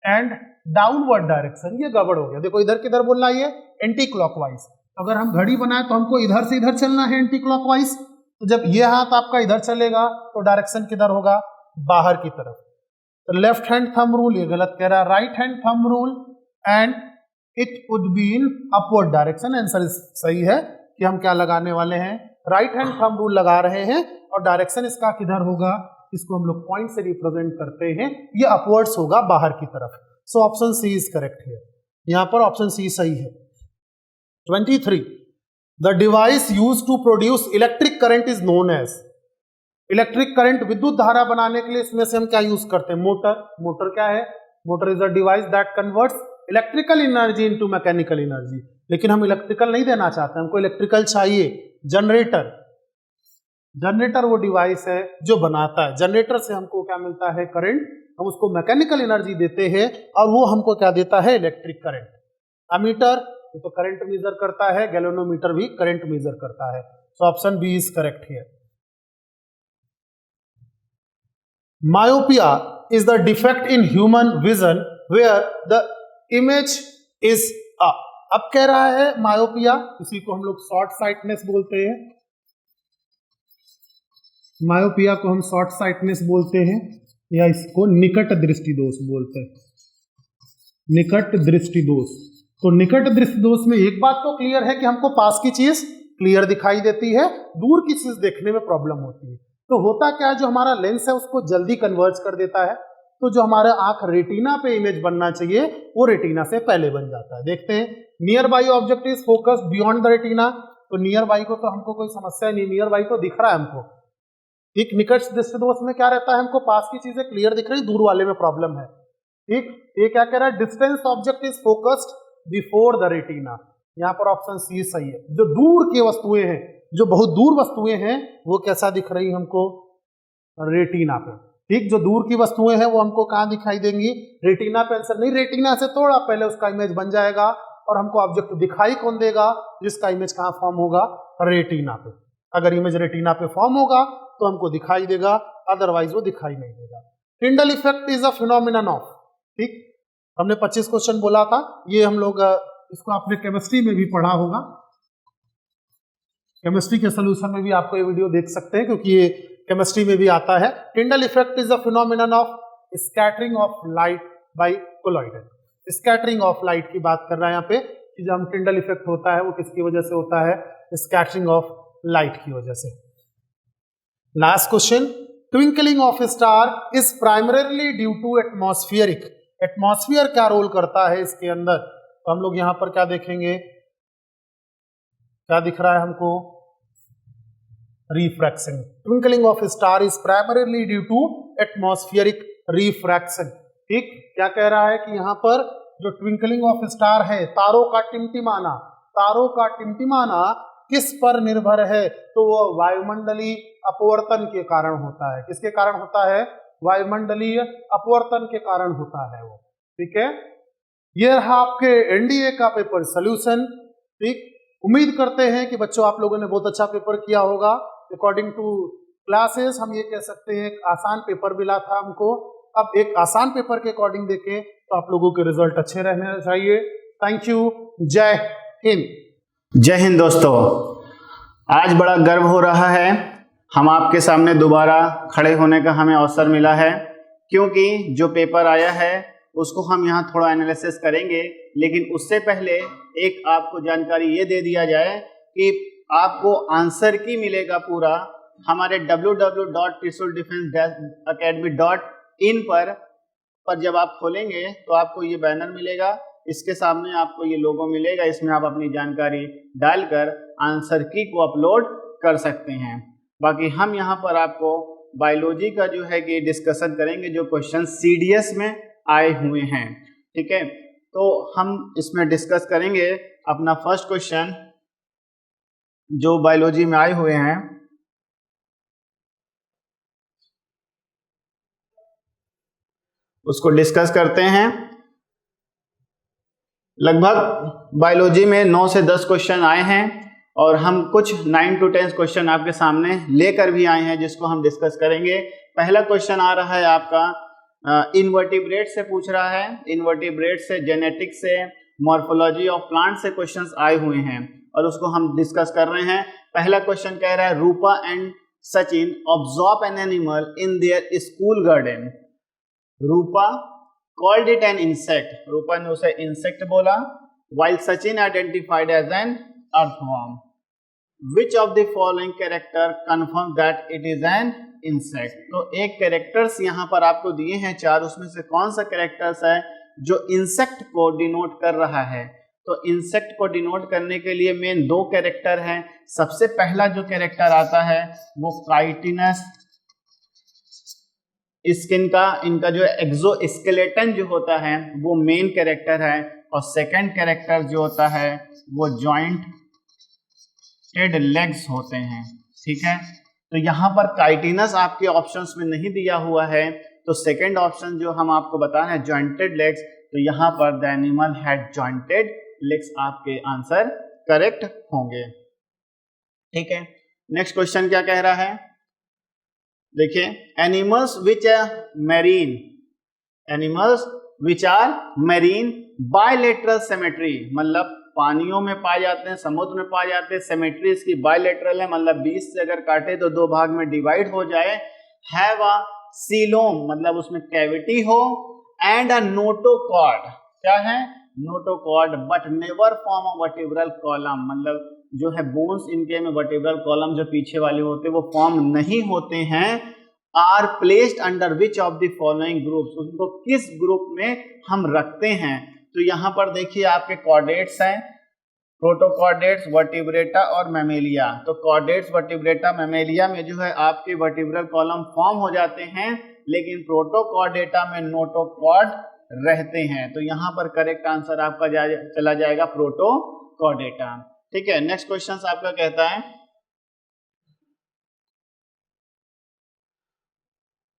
and downward direction. ये गड़बड़ हो गया, देखो इधर किधर बोलना है, ये एंटी क्लॉकवाइज। अगर हम घड़ी बनाए तो हमको इधर से इधर चलना है एंटी क्लॉकवाइज। तो जब ये हाथ आपका इधर चलेगा तो डायरेक्शन किधर होगा, बाहर की तरफ। तो लेफ्ट हैंड थंब रूल ये गलत कह रहा है, right hand thumb rule and it would be in upward direction. Answer सही है कि हम क्या लगाने वाले हैं, राइट हैंड थंब रूल लगा रहे हैं और डायरेक्शन इसका किधर होगा, इसको हम लोग पॉइंट से रिप्रेजेंट करते हैं, ये अपवर्ड्स होगा बाहर की तरफ। So option C is correct है, यहां पर ऑप्शन सी सही है। 23 the device used to produce electric current is known as. Electric current, विद्युत धारा बनाने के लिए इसमें से हम क्या यूज करते हैं, मोटर। मोटर क्या है, motor is a device that converts electrical energy into mechanical energy. लेकिन हम इलेक्ट्रिकल नहीं देना चाहते, हमको इलेक्ट्रिकल चाहिए। जनरेटर, जनरेटर वो डिवाइस है जो बनाता है, जनरेटर से हमको क्या मिलता है, करंट। हम उसको मैकेनिकल एनर्जी देते हैं और वो हमको क्या देता है, इलेक्ट्रिक करंट। अमीटर ये तो करंट मेजर करता है, गैल्वेनोमीटर भी करंट मेजर करता है। So option B is correct here. Myopia is the defect in human vision where the image is up. अब कह रहा है मायोपिया, इसी को हम लोग शॉर्ट साइटनेस बोलते हैं। मायोपिया को हम शॉर्ट साइटनेस बोलते हैं या इसको निकट दृष्टि दोष बोलते हैं, निकट दृष्टि दोष। तो निकट दृष्टि दोष में एक बात तो क्लियर है कि हमको पास की चीज क्लियर दिखाई देती है, दूर की चीज देखने में प्रॉब्लम होती है। तो होता क्या है, जो हमारा लेंस है उसको जल्दी कन्वर्ज कर देता है। तो जो हमारा आंख रेटिना पे इमेज बनना चाहिए वो रेटिना से पहले बन जाता है। देखते हैं, near by object is focus beyond the retina. तो नियर बाई को तो हमको कोई समस्या नहीं, नियर बाई तो दिख रहा है हमको। ठीक, निकट दृष्टि दोष में क्या रहता है, हमको पास की चीजें क्लियर दिख रही, दूर वाले में प्रॉब्लम है। ठीक, ये क्या कह रहा है, distance object is focused before the retina. यहाँ पर ऑप्शन सी सही है। जो दूर की वस्तुएं हैं, जो बहुत दूर वस्तुएं हैं, वो कैसा दिख रही हमको, रेटिना पे। ठीक, जो दूर की वस्तुएं हैं वो हमको कहाँ दिखाई देंगी, रेटिना पे। आंसर नहीं, रेटिना से थोड़ा पहले उसका इमेज बन जाएगा और हमको ऑब्जेक्ट दिखाई कौन देगा, जिसका इमेज कहाँ फॉर्म होगा, रेटिना पे। अगर इमेज रेटिना पे फॉर्म होगा तो हमको दिखाई देगा, अदरवाइज वो दिखाई नहीं देगा। Tyndall effect is a phenomenon of. ठीक, हमने 25 क्वेश्चन बोला था, ये हम लोग इसको आपने केमिस्ट्री में भी पढ़ा होगा। केमिस्ट्री के सोल्यूशन में भी आपको ये वीडियो देख सकते हैं क्योंकि ये केमिस्ट्री में भी आता है। Tyndall effect is a phenomenon of scattering of light by colloid. Scattering of light की बात कर रहा है यहाँ पे कि जो हम टिंडल इफेक्ट होता है वो किसकी वजह से होता है, स्कैटरिंग ऑफ लाइट की वजह से। Last question, twinkling of star is primarily due to atmospheric. Atmosphere क्या रोल करता है इसके अंदर, तो हम लोग यहां पर क्या देखेंगे, क्या दिख रहा है हमको, refraction. Twinkling of star is primarily due to atmospheric refraction. ठीक, क्या कह रहा है कि यहां पर जो ट्विंकलिंग ऑफ स्टार है, तारों का टिमटिमाना, तारों का टिमटिमाना किस पर निर्भर है, तो वह वायुमंडलीय अपवर्तन के कारण होता है। किसके कारण होता है, वायुमंडलीय अपवर्तन के कारण होता है वो। ठीक है, ये रहा आपके एनडीए का पेपर सोल्यूशन। ठीक, उम्मीद करते हैं कि बच्चों आप लोगों ने बहुत अच्छा पेपर किया होगा। अकॉर्डिंग टू क्लासेस हम ये कह सकते हैं एक आसान पेपर मिला था हमको। अब एक आसान पेपर के अकॉर्डिंग देखें तो आप लोगों के रिजल्ट अच्छे रहने चाहिए। थैंक यू, जय हिंद। जय हिंद दोस्तों, आज बड़ा गर्व हो रहा है, हम आपके सामने दोबारा खड़े होने का हमें अवसर मिला है, क्योंकि जो पेपर आया है उसको हम यहाँ थोड़ा एनालिसिस करेंगे। लेकिन उससे पहले एक आपको जानकारी ये दे दिया जाए कि आपको आंसर की मिलेगा पूरा हमारे www.trisuldefenseacademy.in पर जब आप खोलेंगे तो आपको ये बैनर मिलेगा, इसके सामने आपको ये लोगो मिलेगा, इसमें आप अपनी जानकारी डालकर आंसर की को अपलोड कर सकते हैं। बाकी हम यहाँ पर आपको बायोलॉजी का जो है कि डिस्कशन करेंगे, जो क्वेश्चन सीडीएस में आए हुए हैं। ठीक है, तो हम इसमें डिस्कस करेंगे अपना फर्स्ट क्वेश्चन जो बायोलॉजी में आए हुए हैं, उसको डिस्कस करते हैं। लगभग बायोलॉजी में 9 से 10 क्वेश्चन आए हैं और हम कुछ 9 to 10 क्वेश्चन आपके सामने लेकर भी आए हैं जिसको हम डिस्कस करेंगे। पहला क्वेश्चन आ रहा है आपका इनवर्टिब्रेट से पूछ रहा है। इनवर्टिब्रेट से, जेनेटिक्स से, मॉर्फोलॉजी ऑफ प्लांट से क्वेश्चंस आए हुए हैं और उसको हम डिस्कस कर रहे हैं। पहला क्वेश्चन कह रहा है Rupa and Sachin observe an animal in their school garden. Rupa called it an insect, Rupa ने उसे इंसेक्ट बोला, while Sachin identified as an earthworm. Which of the following character confirm that it is an insect? तो एक कैरेक्टर्स यहाँ पर आपको दिए हैं 4, उसमें से कौन सा कैरेक्टर्स है जो इंसेक्ट को डिनोट कर रहा है? तो इंसेक्ट को डिनोट करने के लिए मेन 2 कैरेक्टर हैं। सबसे पहला जो कैरेक्टर आता है वो काइटिनस स्किन का, इनका जो एक्सोस्केलेटन जो होता है वो मेन कैरेक्टर है, और सेकंड कैरेक्टर जो होता है वो जॉइंटेड लेग्स होते हैं। ठीक है, तो यहाँ पर काइटिनस आपके ऑप्शंस में नहीं दिया हुआ है, तो सेकंड ऑप्शन जो हम आपको बता रहे हैं जॉइंटेड लेग्स, तो यहाँ पर the animal had jointed legs आपके आंसर करेक्ट होंगे। ठीक है, नेक्स्ट क्वेश्चन क्या कह रहा है, देखिए, animals which are marine bilateral symmetry, मतलब पानियों में पाए जाते हैं, समुद्र में पाए जाते हैं, सिमेट्री इसकी बायलेटरल है, मतलब 20 से अगर काटे तो 2 भाग में डिवाइड हो जाए। हैव अ सीलोम, मतलब उसमें कैविटी हो, एंड अ नोटोकॉर्ड, क्या है notochord, but never form a vertebral column, मतलब जो है बोन्स इनके में वर्टिब्रल कॉलम जो पीछे वाले होते हैं वो फॉर्म नहीं होते हैं। Are placed under which of the following groups, उनको किस ग्रुप में हम रखते हैं? तो यहाँ पर देखिए आपके कॉर्डेट्स हैं, प्रोटोकॉर्डेट्स, वर्टिब्रेटा और मैमेलिया। तो कॉर्डेट्स, वर्टिब्रेटा, मैमेलिया में जो है आपके वर्टिब्रल कॉलम फॉर्म हो जाते हैं, लेकिन प्रोटोकॉर्डेटा में नोटोकॉर्ड रहते हैं। तो यहाँ पर करेक्ट आंसर आपका चला जाएगा प्रोटोकॉर्डेटा। ठीक है, नेक्स्ट क्वेश्चन आपका कहता है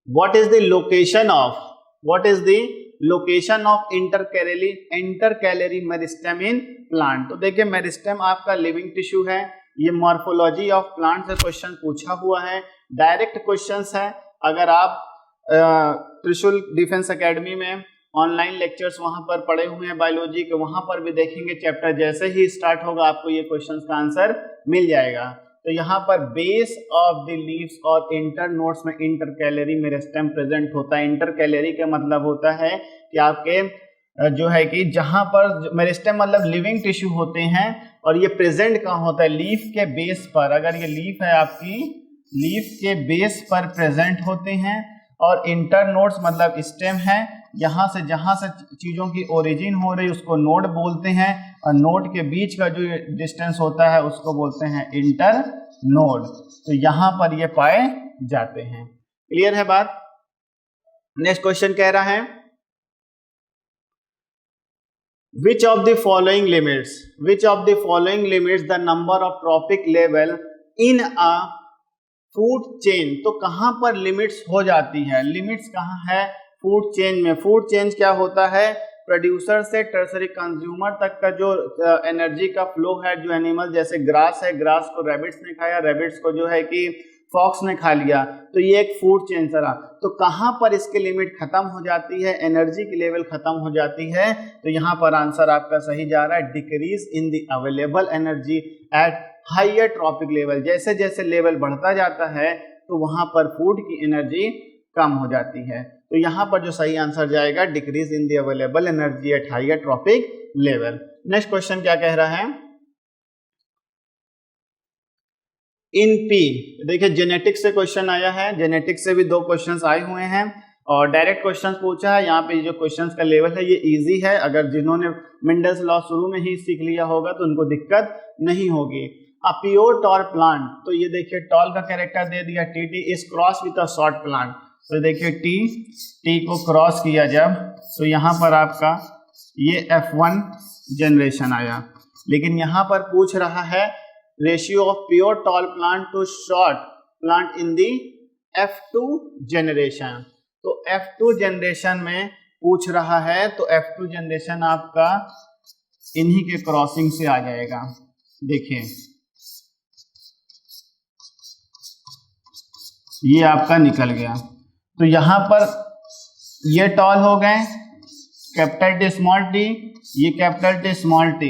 what is the location of intercalary meristem in plant. तो देखिए मेरिस्टेम आपका लिविंग टिश्यू है, ये मॉर्फोलॉजी ऑफ प्लांट से क्वेश्चन पूछा हुआ है, डायरेक्ट क्वेश्चंस है। अगर आप त्रिशूल डिफेंस एकेडमी में ऑनलाइन लेक्चर्स वहां पर पढ़े हुए हैं बायोलॉजी के, वहां पर भी देखेंगे, चैप्टर जैसे ही स्टार्ट होगा आपको ये क्वेश्चंस का आंसर मिल जाएगा। तो यहाँ पर बेस ऑफ द लीव्स और इंटर नोड्स में इंटरकैलरी मेरिस्टेम प्रेजेंट होता है। इंटरकैलरी का मतलब होता है कि आपके जो है कि जहां पर मेरिस्टेम मतलब लिविंग टिश्यू होते हैं, और ये प्रेजेंट कहाँ होता है, लीफ के बेस पर। अगर ये लीफ है आपकी, लीफ के बेस पर प्रेजेंट होते हैं। और इंटरनोड्स मतलब स्टेम है, यहाँ से जहाँ से चीज़ों की ओरिजिन हो रही उसको नोड बोलते हैं, और नोड के बीच का जो डिस्टेंस होता है उसको बोलते हैं इंटर नोड। तो यहाँ पर ये पाए जाते हैं। क्लियर है बात? नेक्स्ट क्वेश्चन कह रहा है Which of the following limits the number of trophic level in a food chain? तो कहाँ पर लिमिट्स हो जाती है? लिमिट्स कहाँ है? फूड चेन में। फूड चेन क्या होता है? प्रोड्यूसर से टर्सरी कंज्यूमर तक का जो एनर्जी का फ्लो है, जो एनिमल जैसे ग्रास है, ग्रास को रैबिट्स ने खाया, रैबिट्स को जो है कि फॉक्स ने खा लिया, तो ये एक फूड चेन रहा। तो कहाँ पर इसकी लिमिट खत्म हो जाती है, एनर्जी की लेवल खत्म हो जाती है? तो यहाँ पर आंसर आपका सही जा रहा है, decrease in the available energy at higher trophic level. जैसे जैसे लेवल बढ़ता जाता है तो वहाँ पर फूड की एनर्जी कम हो जाती है। तो यहाँ पर जो सही आंसर जाएगा, decrease in the available energy at higher trophic level. Next question क्या कह रहा है? इन पी, देखिए जेनेटिक्स से क्वेश्चन आया है, जेनेटिक्स से भी 2 क्वेश्चंस आए हुए हैं और डायरेक्ट क्वेश्चंस पूछा है। यहाँ पे जो क्वेश्चंस का लेवल है ये इजी है, अगर जिन्होंने मेंडल्स लॉ शुरू में ही सीख लिया होगा तो उनको दिक्कत नहीं होगी। अ प्योर टॉल प्लांट, तो ये देखिए टॉल का कैरेक्टर दे दिया T is cross with a short plant. तो देखिए टी को क्रॉस किया जब, तो यहाँ पर आपका ये F1 जनरेशन आया। लेकिन यहाँ पर पूछ रहा है ratio of pure tall plant to short plant in the F2 generation. तो F2 जनरेशन में पूछ रहा है, तो F2 जनरेशन आपका इन्हीं के क्रॉसिंग से आ जाएगा। देखिए ये आपका निकल गया, तो यहां पर ये टॉल हो गए कैपिटल टी स्मॉल टी, ये कैपिटल टी स्मॉल टी,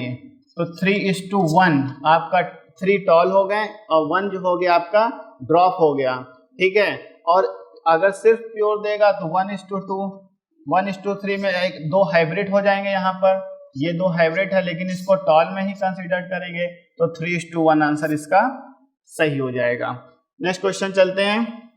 तो 3:1 आपका 3 टॉल हो गए और 1 जो हो गया आपका ड्रॉप हो गया। ठीक है, और अगर सिर्फ प्योर देगा तो 1:2, 1:3 में 2 हाइब्रिड हो जाएंगे। यहाँ पर ये 2 हाइब्रिड है, लेकिन इसको टॉल में ही कंसीडर करेंगे, तो 3:1 आंसर इसका सही हो जाएगा। नेक्स्ट क्वेश्चन चलते हैं।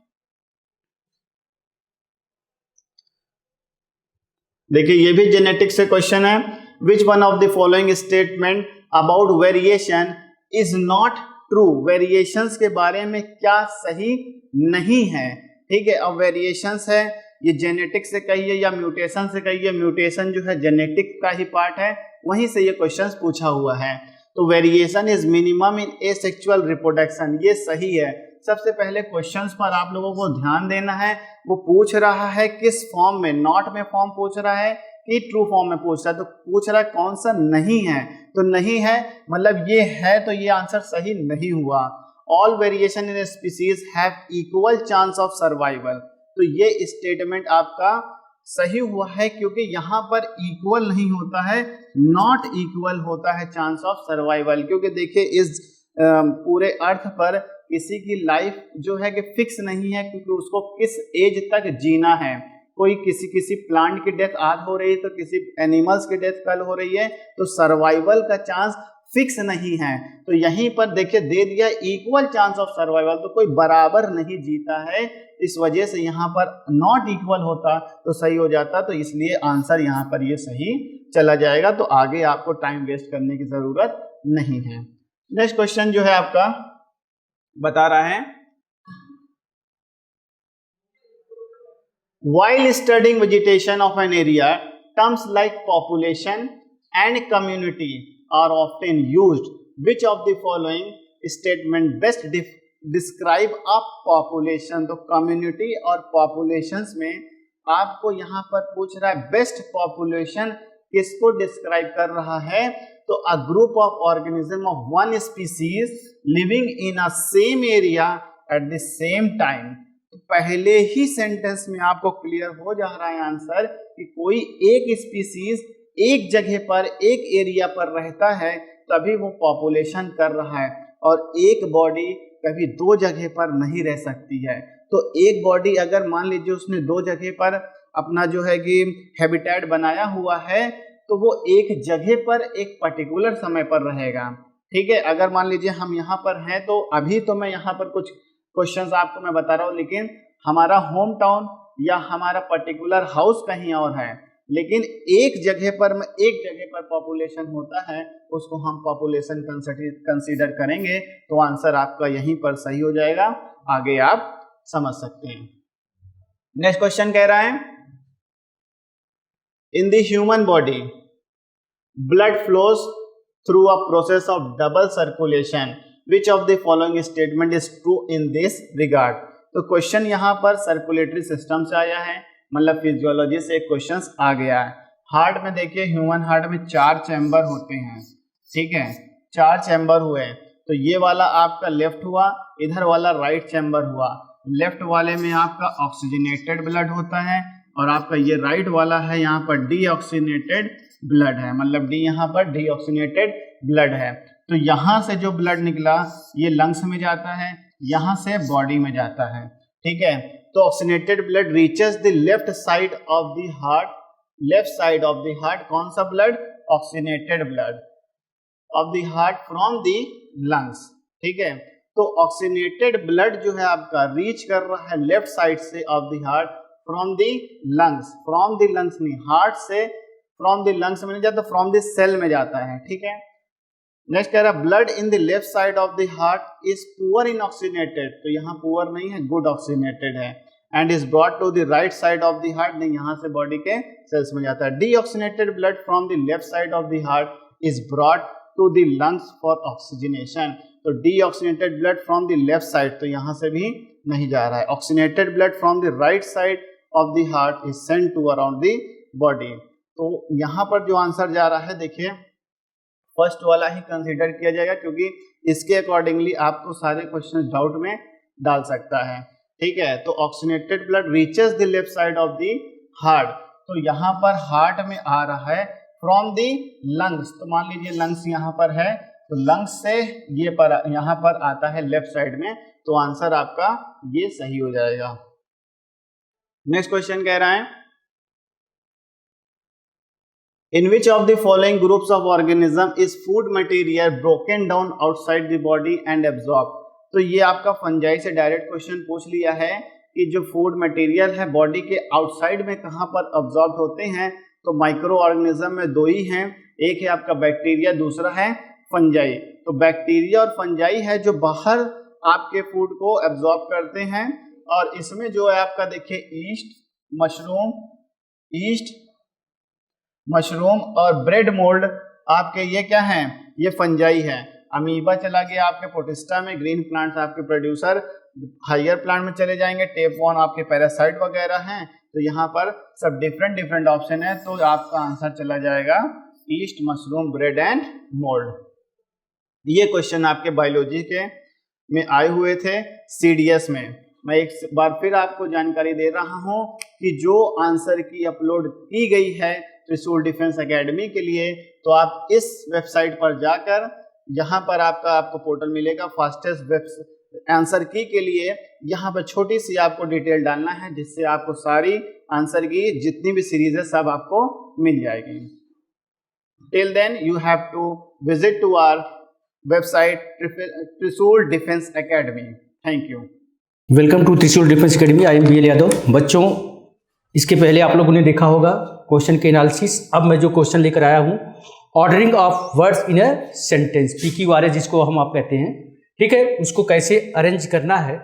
देखिए ये भी जेनेटिक्स से क्वेश्चन है। विच one of the following statement about variation is not true? Variations के बारे में क्या सही नहीं है? ठीक है, अब वेरिएशंस है, ये जेनेटिक्स से कहिए या म्यूटेशन से कहिए, म्यूटेशन जो है जेनेटिक्स का ही पार्ट है, वहीं से ये क्वेश्चन पूछा हुआ है। तो variation is minimum in asexual reproduction, ये सही है। सबसे पहले क्वेश्चंस पर आप लोगों को ध्यान देना है, वो पूछ रहा है किस फॉर्म में, नॉट में फॉर्म पूछ रहा है कि ट्रू फॉर्म में पूछ रहा है, तो पूछ रहा है कौन सा नहीं है, तो नहीं है मतलब ये है, तो ये आंसर सही नहीं हुआ। All variation in species have equal chance of survival, तो ये स्टेटमेंट आपका सही हुआ है, क्योंकि यहाँ पर इक्वल नहीं होता है, नॉट इक्वल होता है चांस ऑफ सर्वाइवल। क्योंकि देखिए इस पूरे अर्थ पर किसी की लाइफ जो है कि फिक्स नहीं है, क्योंकि उसको किस एज तक जीना है। कोई किसी प्लांट की डेथ आज हो रही है, तो किसी एनिमल्स की डेथ कल हो रही है, तो सर्वाइवल का चांस फिक्स नहीं है। तो यहीं पर देखिए दे दिया इक्वल चांस ऑफ सर्वाइवल, तो कोई बराबर नहीं जीता है, इस वजह से यहाँ पर नॉट इक्वल होता तो सही हो जाता, तो इसलिए आंसर यहाँ पर ये सही चला जाएगा। तो आगे आपको टाइम वेस्ट करने की जरूरत नहीं है। नेक्स्ट क्वेश्चन जो है आपका बता रहा है, while studying vegetation of an area, terms like population and community are often used. Which of the following statement best describe a population? तो community और populations में आपको यहाँ पर पूछ रहा है बेस्ट पॉपुलेशन किसको डिस्क्राइब कर रहा है, तो a group of organism of one species living in a same area at the same time. तो पहले ही सेंटेंस में आपको क्लियर हो जा रहा है आंसर कि कोई एक स्पीसीज एक जगह पर एक एरिया पर रहता है तभी वो पॉपुलेशन कर रहा है, और एक बॉडी कभी 2 जगह पर नहीं रह सकती है। तो एक बॉडी अगर मान लीजिए उसने 2 जगह पर अपना जो है कि हैबिटेट बनाया हुआ है, तो वो एक जगह पर एक पर्टिकुलर समय पर रहेगा। ठीक है, अगर मान लीजिए हम यहाँ पर हैं, तो अभी तो मैं यहाँ पर कुछ क्वेश्चंस आपको मैं बता रहा हूँ, लेकिन हमारा होम टाउन या हमारा पर्टिकुलर हाउस कहीं और है, लेकिन एक जगह पर पॉपुलेशन होता है, उसको हम पॉपुलेशन कंसीडर करेंगे, तो आंसर आपका यहीं पर सही हो जाएगा। आगे आप समझ सकते हैं। नेक्स्ट क्वेश्चन कह रहा है, in the human body blood flows through a process of double circulation, which of the following statement is true in this regard. तो क्वेश्चन यहाँ पर सर्कुलेटरी सिस्टम से आया है, मतलब फिजियोलॉजी से एक क्वेश्चन आ गया है। हार्ट में देखिए, ह्यूमन हार्ट में 4 चैम्बर होते हैं। ठीक है, 4 चैम्बर हुए, तो ये वाला आपका लेफ्ट हुआ, इधर वाला राइट चैम्बर हुआ। लेफ्ट वाले में आपका ऑक्सीजनेटेड ब्लड होता है, और आपका ये राइट वाला है, यहाँ पर डीऑक्सीजनेटेड ब्लड है, मतलब डी यहाँ पर डीऑक्सीजनेटेड ब्लड है। तो यहाँ से जो ब्लड निकला ये लंग्स में जाता है, यहाँ से बॉडी में जाता है। ठीक है, तो oxygenated blood reaches the left side of the heart. Left side of the heart कौन सा blood? Oxygenated blood of the heart from the lungs. ठीक है, तो ऑक्सीजनेटेड ब्लड जो है आपका रीच कर रहा है लेफ्ट साइड से of the heart from the lungs. From the lungs नहीं, हार्ट से फ्रॉम द लंग्स में नहीं जाता, फ्रॉम द सेल में जाता है। ठीक है, नेक्स्ट कह रहा है blood in the left side of the heart is poor in oxygenated, तो यहाँ पुअर नहीं है, गुड ऑक्सीजनेटेड है, and is brought to the right side of the heart, नहीं यहाँ से बॉडी के सेल्स में जाता है। Deoxygenated blood from the left side of the heart is brought to the lungs for oxygenation, तो deoxygenated blood from the left side तो यहाँ से भी नहीं जा रहा है। Oxygenated blood from the right side of the heart is sent to around the body. तो यहाँ पर जो आंसर जा रहा है, देखिए फर्स्ट वाला ही कंसीडर किया जाएगा, क्योंकि इसके अकॉर्डिंगली आपको सारे क्वेश्चन डाउट में डाल सकता है। ठीक है, तो oxygenated blood reaches the left side of the heart, तो यहाँ पर हार्ट में आ रहा है फ्रॉम द लंग्स, तो मान लीजिए लंग्स यहाँ पर है, तो लंग्स से ये पर यहाँ पर आता है लेफ्ट साइड में, तो आंसर आपका ये सही हो जाएगा। नेक्स्ट क्वेश्चन कह रहा है, in which of the following groups of organism is food material broken down outside the body and absorbed। तो ये आपका फंजाई से डायरेक्ट क्वेश्चन पूछ लिया है कि जो फूड मटेरियल है बॉडी के आउटसाइड में कहाँ पर अब्जॉर्ब होते हैं, तो माइक्रो ऑर्गेनिज्म में 2 ही हैं, एक है आपका बैक्टीरिया, दूसरा है फंजाई। तो बैक्टीरिया और फंजाई है जो बाहर आपके फूड को एब्जॉर्ब करते हैं, और इसमें जो है आपका देखिए ईस्ट मशरूम और ब्रेड मोल्ड आपके ये क्या हैं, ये फंजाई है। अमीबा चला गया आपके प्रोटिस्टा में, ग्रीन प्लांट्स आपके प्रोड्यूसर, हायर प्लांट में चले जाएंगे, टेपवॉर्म आपके पैरासाइट वगैरह हैं। तो यहाँ पर सब डिफरेंट ऑप्शन है, तो आपका आंसर चला जाएगा east, mushroom, bread and mould. ये क्वेश्चन आपके बायोलॉजी के में आए हुए थे CDS में। मैं एक बार फिर आपको जानकारी दे रहा हूँ कि जो आंसर की अपलोड की गई है त्रिशूल डिफेंस एकेडमी के लिए, तो आप इस वेबसाइट पर जाकर यहाँ पर आपको पोर्टल मिलेगा फास्टेस्ट आंसर की के लिए। यहाँ पर छोटी सी आपको डिटेल डालना है, जिससे आपको सारी आंसर की जितनी भी सीरीज है सब आपको मिल जाएगी। Till then you have to visit to our website Trishul defence academy. Thank you. Welcome to Trishul defence academy. I am BL Yadav. बच्चों, इसके पहले आप लोगों ने देखा होगा क्वेश्चन के एनालिसिस। अब मैं जो क्वेश्चन लेकर आया हूँ, ordering of words in a sentence, PQRS जिसको हम आप कहते हैं, ठीक है, उसको कैसे अरेंज करना है।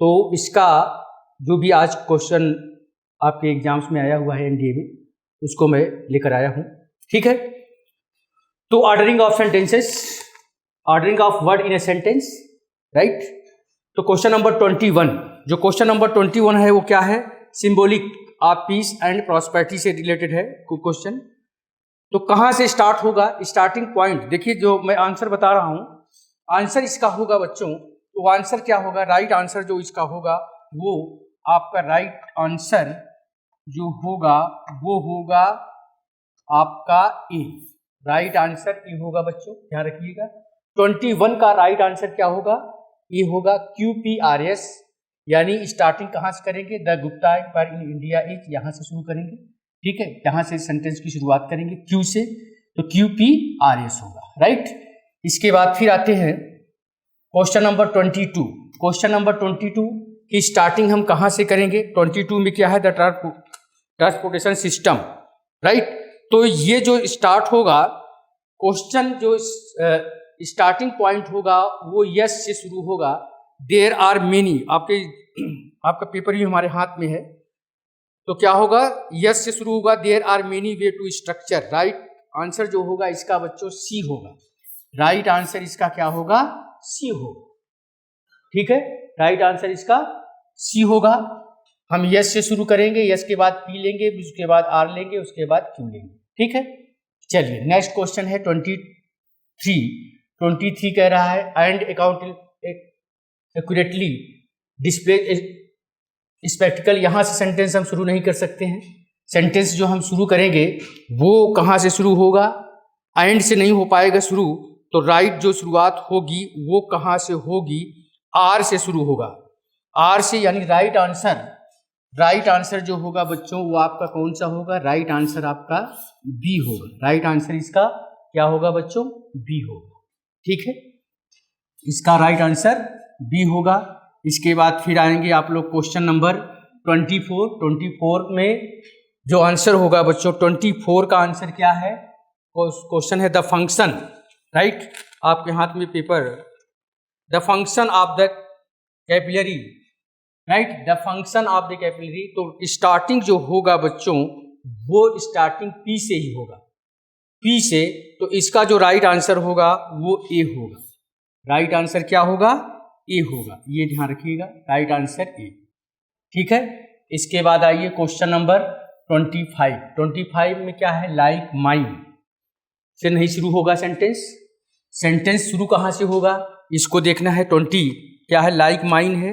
तो इसका जो भी आज क्वेश्चन आपके एग्जाम्स में आया हुआ है NDA में, उसको मैं लेकर आया हूँ। ठीक है, तो ordering of sentences, ordering of word in a sentence, right. तो क्वेश्चन नंबर 21, जो क्वेश्चन नंबर 21 है वो क्या है, symbolic of peace and prosperity से रिलेटेड है क्वेश्चन। तो कहाँ से स्टार्ट होगा, स्टार्टिंग पॉइंट देखिए, जो मैं आंसर बता रहा हूँ, आंसर इसका होगा बच्चों, तो आंसर क्या होगा, राइट आंसर जो इसका होगा वो आपका राइट आंसर जो होगा वो होगा आपका ए, राइट आंसर ए होगा बच्चों, ध्यान रखिएगा। 21 का राइट आंसर क्या होगा, ये होगा QPRS यानी स्टार्टिंग कहाँ से करेंगे, the Gupta empire in India is, यहाँ से शुरू करेंगे, ठीक है, यहाँ से सेंटेंस की शुरुआत करेंगे क्यू से, तो QPRS होगा, राइट। इसके बाद फिर आते हैं क्वेश्चन नंबर 22। क्वेश्चन नंबर 22 की स्टार्टिंग हम कहाँ से करेंगे, 22 में क्या है, द ट्रांसपोर्टेशन सिस्टम, राइट। तो ये जो स्टार्ट होगा क्वेश्चन, जो स्टार्टिंग पॉइंट होगा वो यस से शुरू होगा। देयर आर मेनी, आपका पेपर भी हमारे हाथ में है, तो क्या होगा, यस से शुरू होगा, there are many way to structure. Right answer जो होगा इसका बच्चों सी होगा, राइट आंसर इसका क्या होगा, सी होगा, ठीक है, राइट आंसर इसका सी होगा। हम यस से शुरू करेंगे, यस के बाद पी लेंगे, उसके बाद आर लेंगे, उसके बाद क्यू लेंगे, ठीक है। चलिए नेक्स्ट क्वेश्चन है 23 कह रहा है and account accurately display spectacled. यहाँ से सेंटेंस हम शुरू नहीं कर सकते हैं, सेंटेंस जो हम शुरू करेंगे वो कहाँ से शुरू होगा, एंड से नहीं हो पाएगा शुरू, तो राइट जो शुरुआत होगी वो कहाँ से होगी, आर से शुरू होगा, आर से, यानी राइट आंसर जो होगा बच्चों वो आपका कौन सा होगा, राइट आंसर आपका बी होगा, राइट आंसर इसका क्या होगा बच्चों, बी होगा, ठीक है, इसका राइट आंसर बी होगा। इसके बाद फिर आएंगे आप लोग क्वेश्चन नंबर 24 में जो आंसर होगा बच्चों, 24 का आंसर क्या है, क्वेश्चन है द फंक्शन, राइट आपके हाथ में paper, the function of the capillary, right the function of the capillary. तो स्टार्टिंग जो होगा बच्चों वो स्टार्टिंग पी से ही होगा, पी से, तो इसका जो राइट आंसर होगा वो ए होगा, राइट आंसर क्या होगा, ए होगा, ये ध्यान रखिएगा, राइट आंसर ए, ठीक है। इसके बाद आइए क्वेश्चन नंबर 25 में क्या है, लाइक माइंड से नहीं शुरू होगा सेंटेंस शुरू कहाँ से होगा इसको देखना है। 20 क्या है, लाइक माइंड है,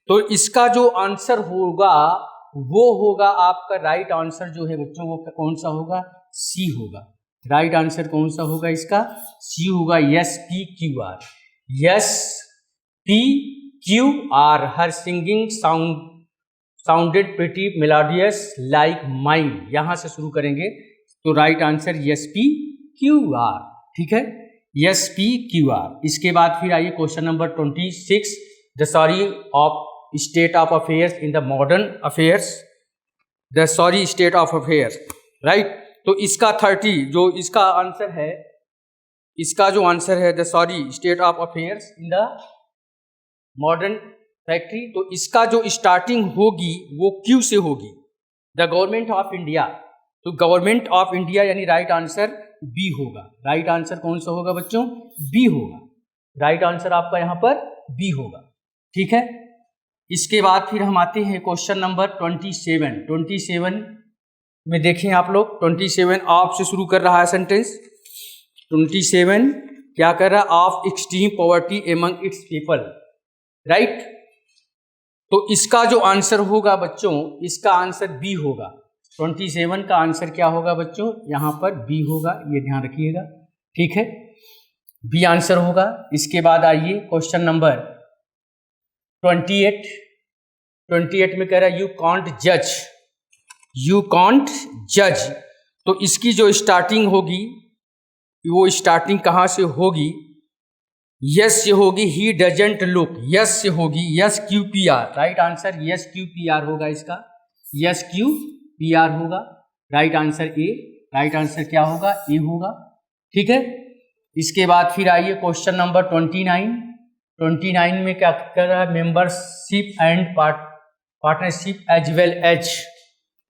तो इसका जो आंसर होगा वो होगा आपका राइट आंसर जो है बच्चों वो कौन सा होगा, सी होगा, राइट आंसर कौन सा होगा इसका, सी होगा। SPQR her singing sounded pretty melodious like mind, यहां से शुरू करेंगे तो राइट आंसर SPQR, ठीक है, SPQR। इसके बाद फिर आइए question number 26, the sorry of state of affairs in the modern affairs, the sorry state of affairs, right. तो इसका 30 जो इसका आंसर है, इसका जो आंसर है the sorry state of affairs in the modern factory, तो इसका जो स्टार्टिंग होगी वो क्यू से होगी, द गवर्नमेंट ऑफ इंडिया, तो गवर्नमेंट ऑफ इंडिया यानी राइट आंसर बी होगा, राइट आंसर कौन सा होगा बच्चों, बी होगा, राइट आंसर आपका यहाँ पर बी होगा, ठीक है। इसके बाद फिर हम आते हैं क्वेश्चन नंबर 27 में देखें आप लोग, 27 ऑफ से शुरू कर रहा है सेंटेंस, 27 क्या कर रहा है, of extreme poverty among it's people, right. तो इसका जो आंसर होगा बच्चों, इसका आंसर बी होगा, 27 का आंसर क्या होगा बच्चों, यहाँ पर बी होगा, ये ध्यान रखिएगा, ठीक है, बी आंसर होगा। इसके बाद आइए क्वेश्चन नंबर 28 में कह रहा है यू कांट जज, तो इसकी जो स्टार्टिंग होगी वो स्टार्टिंग कहाँ से होगी, यस से होगी, ही डजंट लुक, यस से होगी, SQPR, राइट आंसर SQPR होगा इसका, SQPR होगा, right answer A, right answer क्या होगा, ए होगा, ठीक है। इसके बाद फिर आइए क्वेश्चन नंबर 29 में क्या कर रहा है, membership and partnership as well as,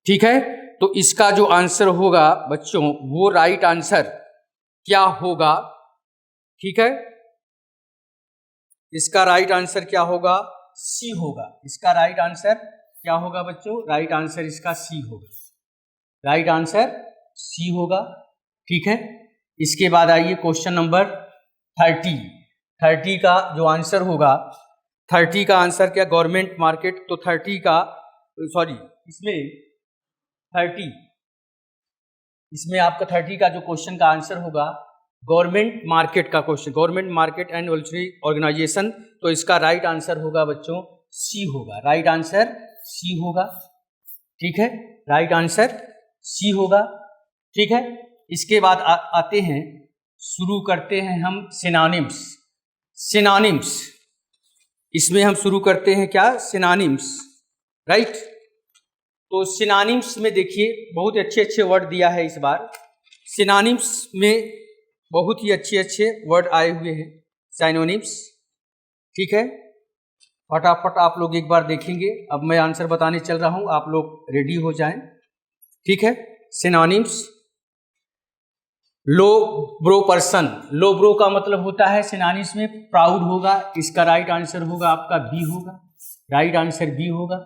ठीक है। तो इसका जो आंसर होगा बच्चों वो राइट आंसर क्या होगा, ठीक है, इसका राइट आंसर क्या होगा, सी होगा, इसका राइट आंसर क्या होगा बच्चों, राइट आंसर इसका सी होगा, राइट आंसर सी होगा, ठीक है। इसके बाद आइए क्वेश्चन नंबर 30 का जो आंसर होगा, 30 का आंसर क्या, गवर्नमेंट मार्केट, तो 30 का इसमें आपका 30 का जो क्वेश्चन का आंसर होगा गवर्नमेंट मार्केट का question, government market and voluntary organisation, तो इसका राइट आंसर होगा बच्चों सी होगा, राइट आंसर सी होगा। ठीक है, राइट आंसर सी होगा। ठीक है, इसके बाद आते हैं, शुरू करते हैं हम सिनोनिम्स। सिनोनिम्स, इसमें हम शुरू करते हैं क्या, सिनोनिम्स, राइट। तो सिनोनिम्स में देखिए बहुत अच्छे अच्छे वर्ड दिया है इस बार। सिनोनिम्स में बहुत ही अच्छे अच्छे वर्ड आए हुए हैं, सिनोनिम्स। ठीक है, फटाफट आप लोग एक बार देखेंगे। अब मैं आंसर बताने चल रहा हूं, आप लोग रेडी हो जाएं। ठीक है, सिनोनिम्स, लो ब्रो पर्सन, लो ब्रो का मतलब होता है सिनोनिम्स में प्राउड होगा, इसका राइट आंसर होगा आपका बी होगा, राइट आंसर बी होगा।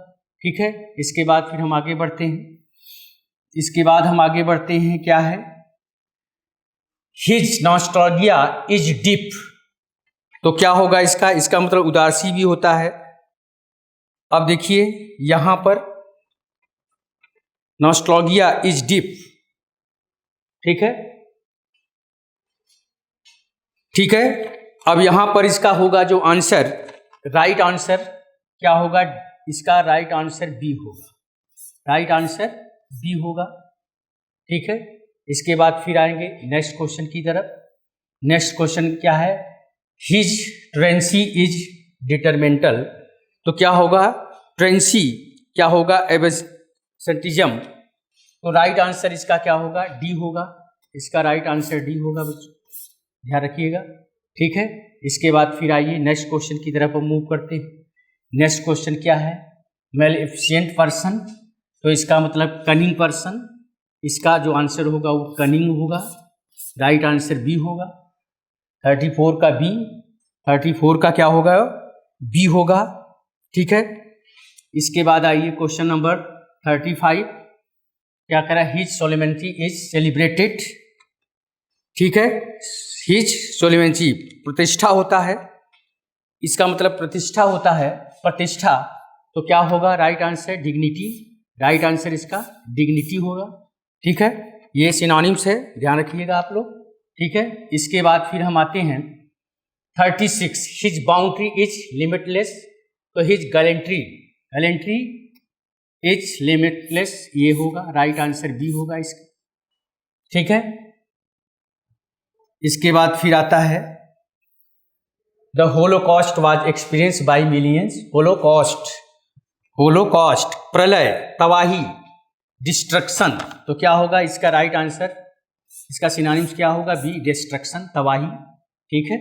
ठीक है, इसके बाद फिर हम आगे बढ़ते हैं, इसके बाद हम आगे बढ़ते हैं, क्या है, हिज नॉस्टैल्जिया इज डीप, तो क्या होगा इसका, इसका मतलब उदासी भी होता है। अब देखिए यहां पर नॉस्टैल्जिया इज डीप, ठीक है, ठीक है। अब यहां पर इसका होगा जो आंसर, राइट आंसर क्या होगा, इसका राइट आंसर बी होगा, राइट आंसर बी होगा। ठीक है, इसके बाद फिर आएंगे नेक्स्ट क्वेश्चन की तरफ। नेक्स्ट क्वेश्चन क्या है, हिज ट्रेंसी इज डिटरमेंटल, तो क्या होगा, ट्रेंसी क्या होगा, एब्सेंटिज्म, तो राइट आंसर इसका क्या होगा, डी होगा, इसका राइट आंसर डी होगा बच्चों, ध्यान रखिएगा। ठीक है, इसके बाद फिर आइए नेक्स्ट क्वेश्चन की तरफ हम मूव करते हैं। नेक्स्ट क्वेश्चन क्या है, मेलेफिसेंट पर्सन, तो इसका मतलब कनिंग पर्सन, इसका जो आंसर होगा वो कनिंग होगा, राइट आंसर बी होगा। 34 का बी, 34 का क्या होगा, बी होगा। ठीक है, इसके बाद आइए क्वेश्चन नंबर 35, क्या कह रहा है, हिज सोलेमेंटी इज सेलिब्रेटेड। ठीक है, हिज सोलेमेंटी प्रतिष्ठा होता है, इसका मतलब प्रतिष्ठा होता है, प्रतिष्ठा, तो क्या होगा, right answer dignity, right answer इसका डिग्निटी होगा। ठीक है, ये सिनोनिम्स है, ध्यान रखिएगा आप लोग। ठीक है, इसके बाद फिर हम आते हैं 36, हिज बाउंड्री इज लिमिटलेस, तो his gallantry, gallantry is limitless, ये होगा, राइट आंसर बी होगा इसका। ठीक है, इसके बाद फिर आता है the Holocaust was experience by millions, Holocaust, Holocaust प्रलय, तबाही, डिस्ट्रक्शन, तो क्या होगा इसका राइट आंसर, इसका सिनोनिम्स क्या होगा, बी, डिस्ट्रक्शन, तबाही। ठीक है,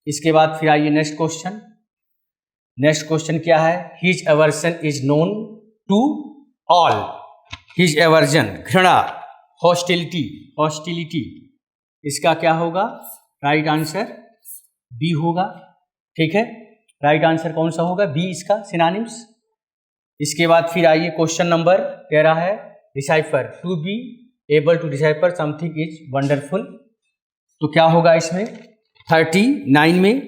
इसके बाद फिर आइए नेक्स्ट क्वेश्चन। नेक्स्ट क्वेश्चन क्या है, his aversion is known to all, his aversion घृणा, हॉस्टिलिटी, हॉस्टिलिटी, इसका क्या होगा, राइट आंसर बी होगा। ठीक है, राइट आंसर कौन सा होगा, बी, इसका सिनोनिम्स। इसके बाद फिर आइए क्वेश्चन नंबर, कह रहा है decipher, to be able to decipher something is wonderful, तो क्या होगा इसमें, 39 में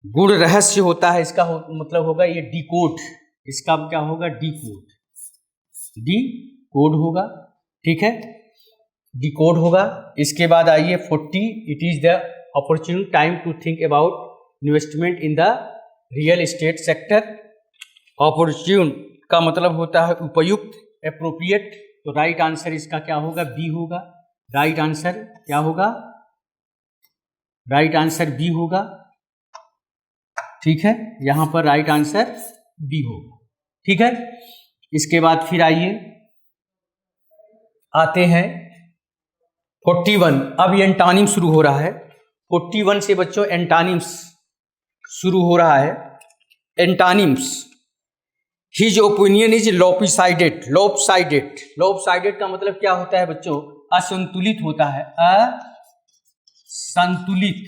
गुण रहस्य होता है, इसका मतलब होगा ये डिकोड, इसका क्या होगा, डी कोड, डी कोड होगा। ठीक है, डी कोड होगा। इसके बाद आइए 40, it is the opportune time to think about investment in the real estate sector, opportune का मतलब होता है उपयुक्त, एप्रोप्रिएट, तो राइट आंसर इसका क्या होगा, बी होगा, राइट आंसर क्या होगा, राइट आंसर बी होगा। ठीक है, यहां पर राइट आंसर बी होगा। ठीक है, इसके बाद फिर आइए आते हैं 41, अब ये एंटानिम शुरू हो रहा है, 41 से बच्चों एंटानिम्स शुरू हो रहा है। Antonyms, his opinion is lopsided, lopsided, lopsided का मतलब क्या होता है बच्चों, असंतुलित होता है, असंतुलित,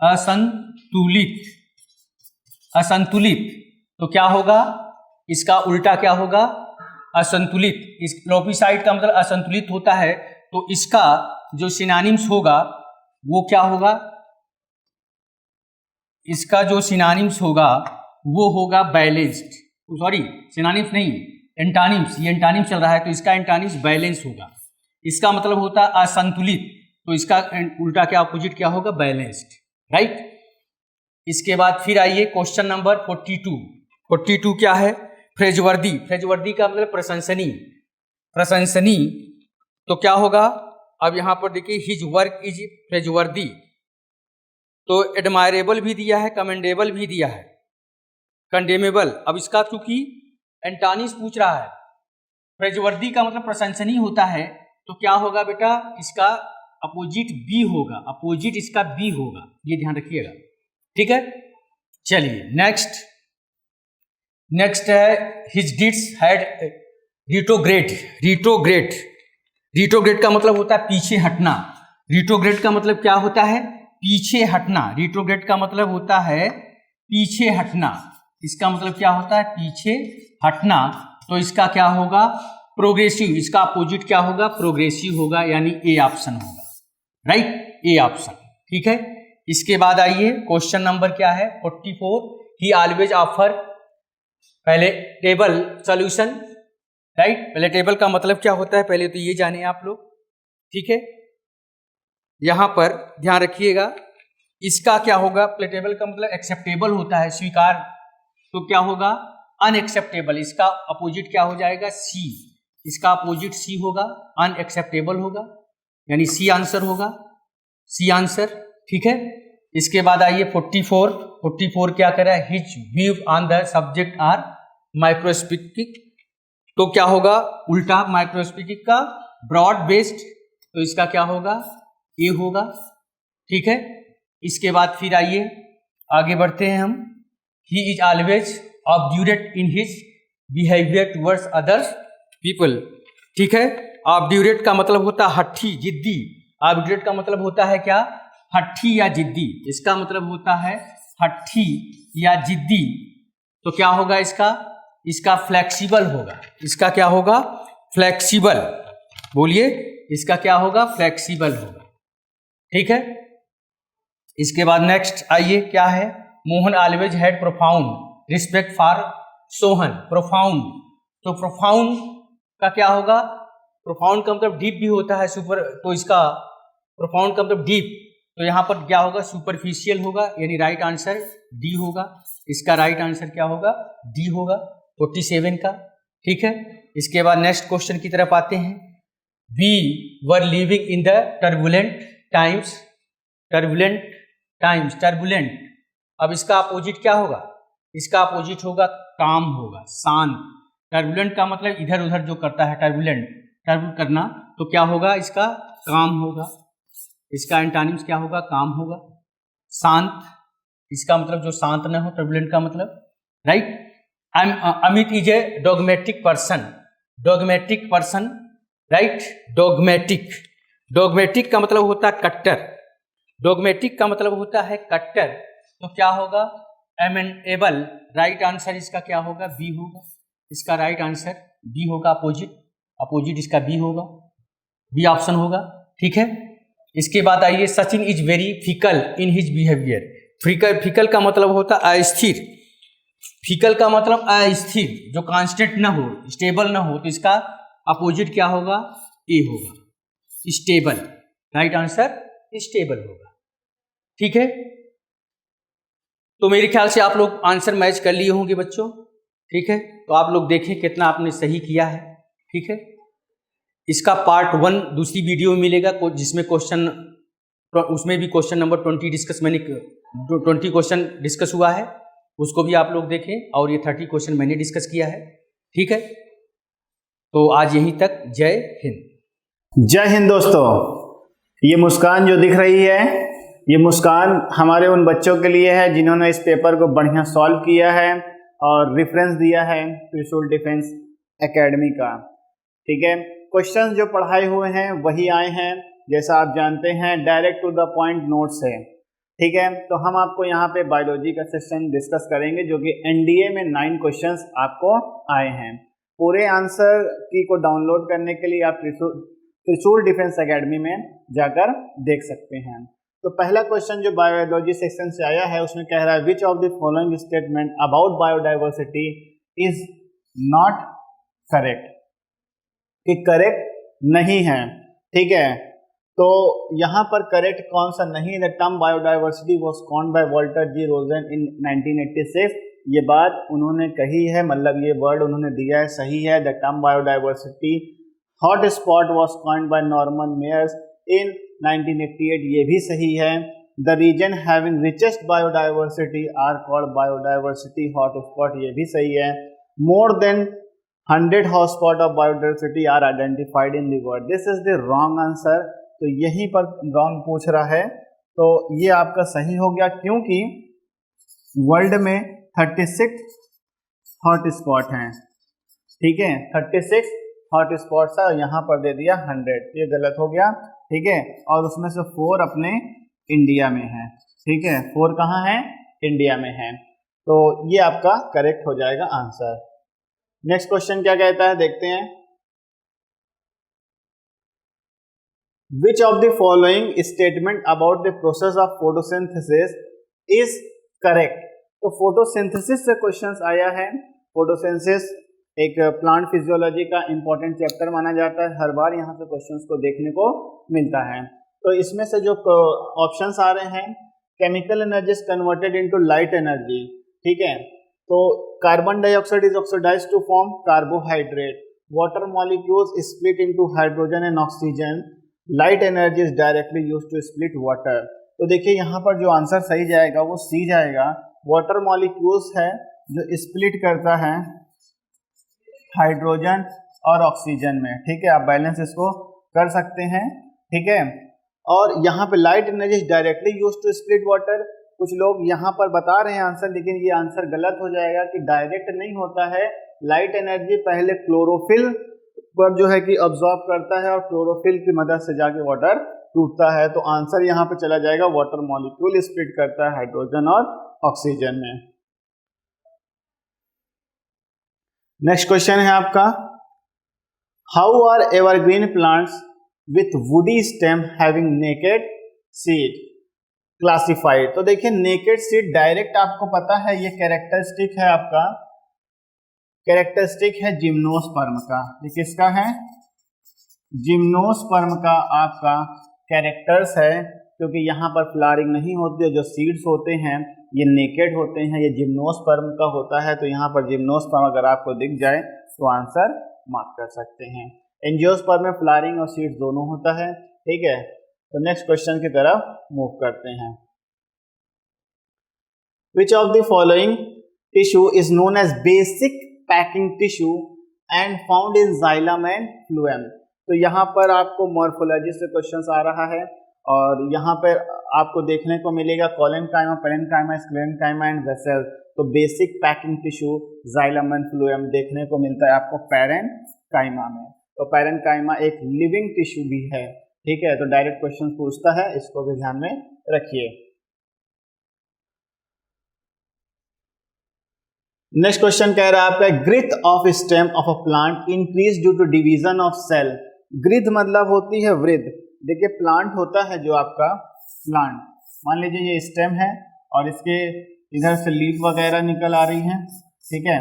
असंतुलित, असंतुलित, तो क्या होगा, इसका उल्टा क्या होगा, असंतुलित। इस लॉपसाइड का मतलब असंतुलित होता है, तो इसका जो सिनोनिम्स होगा वो क्या होगा, इसका जो सिनोनिम्स होगा वो होगा बैलेंस्ड, सॉरी सिनोनिम्स नहीं, एंटानिम्स, ये एंटानिम्स चल रहा है, तो इसका एंटानिम्स बैलेंस होगा, इसका मतलब होता है असंतुलित, तो इसका उल्टा क्या, अपोजिट क्या होगा, बैलेंस्ड, राइट। इसके बाद फिर आइए क्वेश्चन नंबर 42। 42 क्या है? प्रेजवर्दी। प्रेजवर्दी का मतलब प्रशंसनीय। प्रशंसनीय तो क्या होगा? अब यहां पर देखिए, हिज वर्क इज प्रेजवर्दी, तो एडमायरेबल भी दिया है, कमेंडेबल भी दिया है, कंडेमेबल। अब इसका चूंकि एंटानिस पूछ रहा है, प्रेजवर्दी का मतलब प्रशंसनीय होता है, तो क्या होगा बेटा? इसका अपोजिट बी होगा, अपोजिट इसका बी होगा, ये ध्यान रखिएगा, ठीक है। चलिए नेक्स्ट है his डिड्स had retrograde. Retrograde, retrograde का मतलब होता है पीछे हटना। रिट्रोग्रेड का मतलब क्या होता है? पीछे हटना। रिट्रोग्रेड का मतलब होता है पीछे हटना। इसका मतलब क्या होता है? पीछे हटना। तो इसका क्या होगा? प्रोग्रेसिव। इसका अपोजिट क्या होगा? प्रोग्रेसिव होगा, यानी ए ऑप्शन होगा, राइट, ए ऑप्शन, ठीक है। इसके बाद आइए क्वेश्चन नंबर क्या है? 44। ही ऑलवेज ऑफर, पहले टेबल सॉल्यूशन, राइट। पहले टेबल का मतलब क्या होता है, पहले तो ये जाने आप लोग, ठीक है। यहां पर ध्यान रखिएगा, इसका क्या होगा? टेबल का मतलब एक्सेप्टेबल होता है, स्वीकार, तो क्या होगा? अनएक्सेप्टेबल। इसका अपोजिट क्या हो जाएगा? सी। इसका अपोजिट सी होगा, अनएक्सेप्टेबल होगा, यानी सी आंसर होगा, सी आंसर, ठीक है। इसके बाद आइए 44। 44 क्या कर रहा है? His view on the subject are microscopic, तो क्या होगा? उल्टा माइक्रोस्कोपिक का ब्रॉड बेस्ड, तो इसका क्या होगा? ए होगा, ठीक है। इसके बाद फिर आइए आगे बढ़ते हैं हम। He is always obdurate in his behaviour towards others people, ठीक है। ऑब्ड्यूरेट का मतलब होता है हट्ठी, जिद्दी। ऑब्ड्यूरेट का मतलब होता है क्या? हट्ठी या जिद्दी। इसका मतलब होता है हट्ठी या जिद्दी, तो क्या होगा इसका? इसका फ्लेक्सिबल होगा। इसका क्या होगा? फ्लेक्सिबल। बोलिए, इसका क्या होगा? फ्लेक्सिबल होगा, ठीक है। इसके बाद नेक्स्ट आइए क्या है? Mohan always had profound respect for Sohan. Profound, तो प्रोफाउंड का क्या होगा? प्रोफाउंड का मतलब डीप भी होता है, सुपर, तो इसका प्रोफाउंड का मतलब डीप, तो यहां पर क्या होगा? सुपरफिशियल होगा, यानी राइट आंसर डी होगा। इसका राइट आंसर क्या होगा? डी होगा, 47 का, ठीक है। इसके बाद नेक्स्ट क्वेश्चन की तरफ आते हैं। We were living in the turbulent times. Turbulent times, turbulent, अब इसका अपोजिट क्या होगा? इसका अपोजिट होगा काम होगा, शांत। टर्बुलेंट का मतलब इधर उधर जो करता है, टर्बुलेंट, टर्बुल करना, तो क्या होगा? इसका काम होगा। इसका एंटानिम्स क्या होगा? काम होगा। शांत, इसका मतलब जो शांत न हो, टर्बुलेंट का मतलब, right. Amit is a dogmatic person. Dogmatic person, right, dogmatic. Dogmatic का मतलब होता है कट्टर। डॉगमेटिक का मतलब होता है कट्टर, तो क्या होगा? एमेंडेबल। राइट आंसर इसका क्या होगा? बी होगा। इसका राइट आंसर बी होगा, अपोजिट, अपोजिट इसका बी होगा, बी ऑप्शन होगा, ठीक है। इसके बाद आइए, Sachin is very fickle in his behaviour. Fickle का मतलब होता है अस्थिर। फिकल का मतलब अस्थिर, जो कांस्टेंट ना हो, स्टेबल ना हो, तो इसका अपोजिट क्या होगा? ए होगा, स्टेबल। राइट आंसर स्टेबल होगा, ठीक है। तो मेरे ख्याल से आप लोग आंसर मैच कर लिए होंगे बच्चों, ठीक है। तो आप लोग देखें कितना आपने सही किया है, ठीक है। इसका पार्ट 1 दूसरी वीडियो में मिलेगा, जिसमें क्वेश्चन, उसमें भी क्वेश्चन नंबर 20 डिस्कस, मैंने 20 क्वेश्चन डिस्कस हुआ है, उसको भी आप लोग देखें, और ये 30 क्वेश्चन मैंने डिस्कस किया है, ठीक है। तो आज यहीं तक, जय हिंद। जय हिंद दोस्तों। ये मुस्कान जो दिख रही है, ये मुस्कान हमारे उन बच्चों के लिए है जिन्होंने इस पेपर को बढ़िया सॉल्व किया है और रेफरेंस दिया है त्रिशूल डिफेंस एकेडमी का, ठीक है। क्वेश्चंस जो पढ़ाए हुए हैं वही आए हैं, जैसा आप जानते हैं direct to the point notes है, ठीक है। तो हम आपको यहाँ पे बायोलॉजी का सेक्शन डिस्कस करेंगे, जो कि एनडीए में 9 क्वेश्चंस आपको आए हैं। पूरे आंसर की को डाउनलोड करने के लिए आप त्रिशूल डिफेंस एकेडमी में जाकर देख सकते हैं। तो पहला क्वेश्चन जो बायोलॉजी सेक्शन से आया है, उसमें कह रहा है विच of the following statement about biodiversity is not correct, कि करेक्ट नहीं है, ठीक है। तो यहाँ पर करेक्ट कौन सा नहीं, the term biodiversity was coined by Walter G Rosen in 1986। ये बात उन्होंने कही है, मतलब ये वर्ड उन्होंने दिया है, सही है। The term biodiversity hot spot was coined by Norman Myers in 1988, ये भी सही है। The region having richest biodiversity are called biodiversity hot spot, ये भी सही है। More than 100 hotspot of biodiversity are identified in the world, this is the wrong answer. तो यहीं पर रॉन्ग पूछ रहा है, तो ये आपका सही हो गया, क्योंकि वर्ल्ड में 36 हॉट स्पॉट हैं, ठीक है, 36 हॉट स्पॉट्स है, यहाँ पर दे दिया 100, ये गलत हो गया, ठीक है। और उसमें से 4 अपने इंडिया में है, ठीक है, 4 कहाँ है, इंडिया में है, तो ये आपका करेक्ट हो जाएगा आंसर। नेक्स्ट क्वेश्चन क्या कहता है, देखते हैं। Which of the following statement about the process of photosynthesis is correct? तो फोटोसिंथेसिस से क्वेश्चंस आया है। फोटोसिंथेसिस एक प्लांट फिजियोलॉजी का इंपॉर्टेंट चैप्टर माना जाता है, हर बार यहाँ से क्वेश्चंस को देखने को मिलता है। तो इसमें से जो ऑप्शंस आ रहे हैं, chemical energy is converted into light energy, ठीक है, तो carbon dioxide is oxidised to form carbohydrate, water molecules split into hydrogen and oxygen, light energy is directly use to split water. तो देखिए यहाँ पर जो आंसर सही जाएगा वो सी जाएगा, वाटर मॉलिक्यूल्स है जो स्प्लिट करता है हाइड्रोजन और ऑक्सीजन में, ठीक है, आप बैलेंस इसको कर सकते हैं, ठीक है। और यहाँ पे light energy is directly use to split water, कुछ लोग यहाँ पर बता रहे हैं आंसर, लेकिन ये आंसर गलत हो जाएगा कि डायरेक्ट नहीं होता है। लाइट एनर्जी पहले क्लोरोफिल पर जो है कि अब्सॉर्ब करता है और क्लोरोफिल की मदद से जाके वाटर टूटता है, तो आंसर यहाँ पे चला जाएगा वाटर मॉलिक्यूल स्प्लिट करता है हाइड्रोजन और ऑक्सीजन में। नेक्स्ट क्वेश्चन है आपका, how are evergreen plants with woody stem having naked seed classified? तो देखिए नेकेड सीड डायरेक्ट आपको पता है ये कैरेक्टरिस्टिक है आपका, कैरेक्टरिस्टिक है जिम्नोस्पर्म का, ये किसका है, जिम्नोस्पर्म का आपका कैरेक्टर्स है, क्योंकि यहाँ पर फ्लावरिंग नहीं होती है, जो सीड्स होते हैं ये नेकेड होते हैं, ये जिम्नोस्पर्म का होता है, तो यहाँ पर जिम्नोस्पर्म अगर आपको दिख जाए तो आंसर मार्क कर सकते हैं। एंजियोस्पर्म में फ्लावरिंग और सीड्स दोनों होता है, ठीक है। तो नेक्स्ट क्वेश्चन की तरफ मूव करते हैं। Which of the following tissue is known as basic packing tissue and found in xylem and phloem? तो यहाँ पर आपको मॉर्फोलॉजी से क्वेश्चंस आ रहा है, और यहाँ पर आपको देखने को मिलेगा collenchyma, parenchyma, sclerenchyma and vessel. तो basic packing tissue xylem and phloem देखने को मिलता है आपको पेरेन्काइमा में। तो पेरेन्काइमा एक लिविंग टिश्यू भी है, ठीक है, तो डायरेक्ट क्वेश्चन पूछता है, इसको भी ध्यान में रखिए। नेक्स्ट क्वेश्चन कह रहा है आपका, girth of stem of a plant increase due to division of cell. Girth मतलब होती है वृद्ध। देखिए प्लांट होता है जो आपका प्लांट, मान लीजिए ये स्टेम है और इसके इधर से लीफ वगैरह निकल आ रही हैं, ठीक है,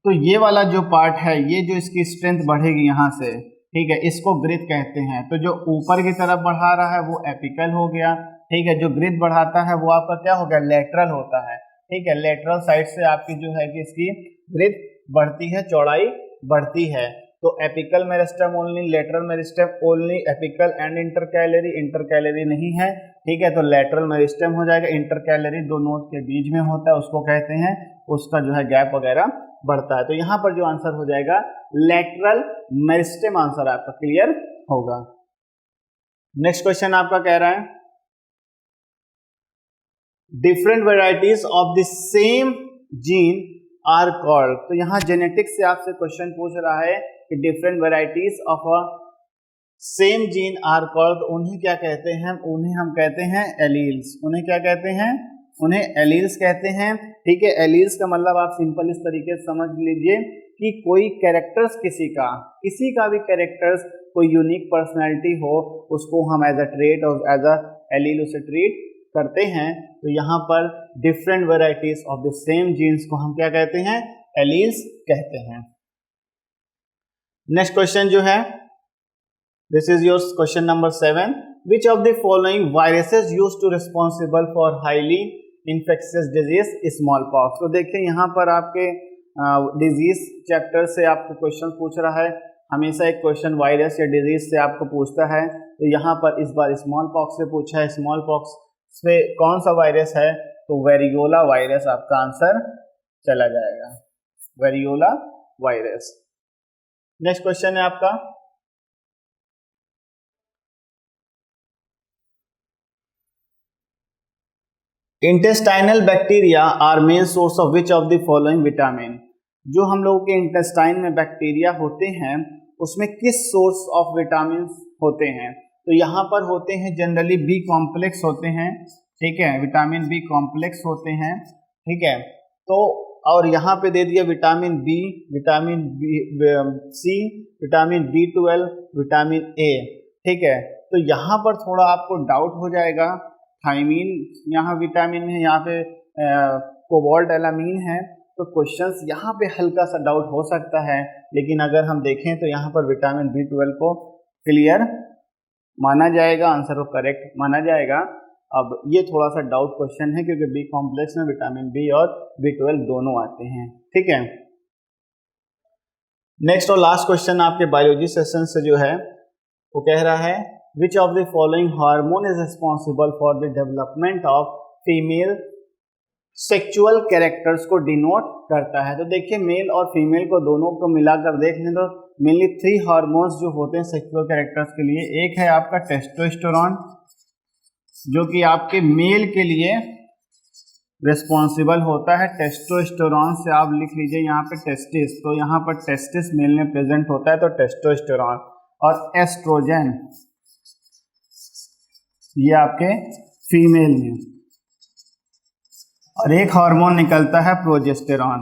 तो ये वाला जो पार्ट है, ये जो इसकी स्ट्रेंथ बढ़ेगी यहाँ से, ठीक है, इसको ग्रिथ कहते हैं। तो जो ऊपर की तरफ बढ़ा रहा है वो एपिकल हो गया, ठीक है, जो ग्रिथ बढ़ाता है वो आपका क्या हो गया, लेटरल होता है, ठीक है, लेटरल साइड से आपकी जो है कि इसकी ग्रिथ बढ़ती है, चौड़ाई बढ़ती है। तो apical meristem only, lateral meristem only, apical and intercalary, intercalary नहीं है, ठीक है, तो लेटरल मेरिस्टेम हो जाएगा। इंटरकैलरी दो नोड के बीच में होता है, उसको कहते हैं, उसका जो है गैप वगैरह बढ़ता है। तो यहाँ पर जो आंसर हो जाएगा लेटरल मेरिस्टेम, आंसर आपका क्लियर होगा। नेक्स्ट क्वेश्चन आपका कह रहा है, different varieties of the same gene are called. तो यहाँ जेनेटिक्स से आपसे क्वेश्चन पूछ रहा है कि different varieties of a same gene are called, उन्हें क्या कहते हैं, उन्हें हम कहते हैं एलील्स। उन्हें क्या कहते हैं, उन्हें एलील्स कहते हैं, ठीक है। एलील्स का मतलब आप सिंपल इस तरीके से समझ लीजिए कि कोई कैरेक्टर्स किसी का भी कैरेक्टर्स, कोई यूनिक पर्सनैलिटी हो, उसको हम एज अ ट्रेट और एज अ एलील उसे ट्रीट करते हैं। तो यहाँ पर different varieties of the same genes को हम क्या कहते हैं, एलील्स कहते हैं। नेक्स्ट क्वेश्चन जो है, this is your question number 7। Which of the following viruses used to responsible for highly infectious disease smallpox. तो देखिए यहाँ पर आपके डिजीज चैप्टर से आपको क्वेश्चन पूछ रहा है, हमेशा एक क्वेश्चन वायरस या डिजीज से आपको पूछता है। तो यहाँ पर इस बार स्मॉल पॉक्स से पूछा है, स्मॉल पॉक्स से कौन सा वायरस है, तो वेरियोला वायरस आपका आंसर चला जाएगा, वेरियोला वायरस। नेक्स्ट क्वेश्चन है आपका, intestinal bacteria are main source of which of the following vitamin. जो हम लोगों के इंटेस्टाइन में बैक्टीरिया होते हैं उसमें किस सोर्स ऑफ विटामिन होते हैं, तो यहाँ पर होते हैं जनरली बी कॉम्प्लेक्स होते हैं, ठीक है, विटामिन बी कॉम्प्लेक्स होते हैं, ठीक है। तो और यहाँ पे दे दिया vitamin B, vitamin B C, vitamin B12, vitamin A, ठीक है। तो यहाँ पर थोड़ा आपको डाउट हो जाएगा, थायमीन यहाँ विटामिन है, यहाँ पे कोबाल्ट एलामीन है, तो क्वेश्चंस यहाँ पे हल्का सा डाउट हो सकता है, लेकिन अगर हम देखें तो यहाँ पर विटामिन B12 को क्लियर माना जाएगा, आंसर को करेक्ट माना जाएगा। अब ये थोड़ा सा डाउट क्वेश्चन है क्योंकि बी कॉम्प्लेक्स में विटामिन बी और B12 दोनों आते हैं, ठीक है। नेक्स्ट और लास्ट क्वेश्चन आपके बायोलॉजी सेशन से जो है वो कह रहा है विच of the following hormone is responsible for the development of female sexual characters को डिनोट करता है। तो देखिए मेल और फीमेल को दोनों को मिलाकर देख लें तो मेनली 3 हार्मोन्स जो होते हैं सेक्सुअल कैरेक्टर्स के लिए, एक है आपका टेस्टोस्टेरोन जो कि आपके मेल के लिए रिस्पॉन्सिबल होता है, टेस्टोस्टेरोन से आप लिख लीजिए यहाँ पे टेस्टिस, तो यहाँ पर टेस्टिस मेल में प्रेजेंट होता है तो टेस्टोस्टेरोन, और एस्ट्रोजन ये आपके फीमेल में, और एक हार्मोन निकलता है प्रोजेस्टेरॉन,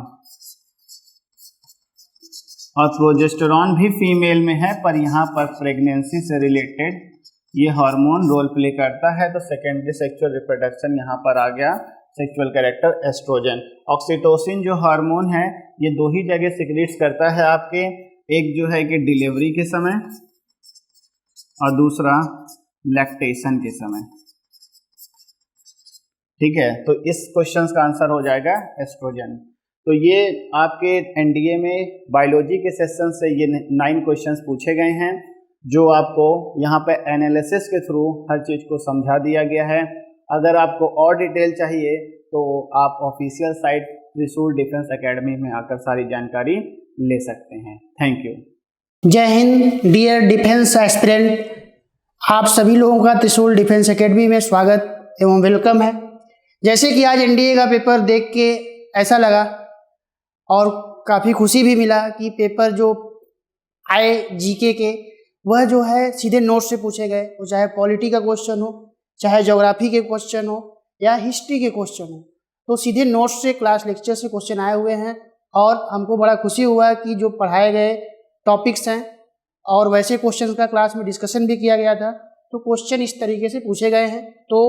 और प्रोजेस्टेरॉन भी फीमेल में है पर यहाँ पर प्रेगनेंसी से रिलेटेड ये हार्मोन रोल प्ले करता है, तो सेकेंडरी सेक्सुअल रिप्रोडक्शन यहाँ पर आ गया, सेक्सुअल कैरेक्टर एस्ट्रोजन। ऑक्सीटोसिन जो हार्मोन है ये 2 ही जगह सिक्रीट्स करता है आपके, एक जो है कि डिलीवरी के समय और दूसरा लैक्टेशन के समय, ठीक है। तो इस क्वेश्चन का आंसर हो जाएगा एस्ट्रोजन। तो ये आपके एनडीए में बायोलॉजी के सेशन से ये 9 क्वेश्चंस पूछे गए हैं जो आपको यहाँ पे एनालिसिस के थ्रू हर चीज़ को समझा दिया गया है। अगर आपको और डिटेल चाहिए तो आप ऑफिशियल साइट त्रिशूल डिफेंस एकेडमी में आकर सारी जानकारी ले सकते हैं। Thank you. जय हिंद डियर डिफेंस एस्पिरेंट, आप सभी लोगों का त्रिशूल डिफेंस एकेडमी में स्वागत एवं वेलकम है। जैसे कि आज एनडीए का पेपर देख के ऐसा लगा और काफ़ी खुशी भी मिला कि पेपर जो आए जीके के वह जो है सीधे नोट से पूछे गए, वो चाहे पॉलिटी का क्वेश्चन हो, चाहे ज्योग्राफी के क्वेश्चन हो या हिस्ट्री के क्वेश्चन हो, तो सीधे नोट से क्लास लेक्चर से क्वेश्चन आए हुए हैं। और हमको बड़ा खुशी हुआ कि जो पढ़ाए गए टॉपिक्स हैं और वैसे क्वेश्चन का क्लास में डिस्कशन भी किया गया था, तो क्वेश्चन इस तरीके से पूछे गए हैं। तो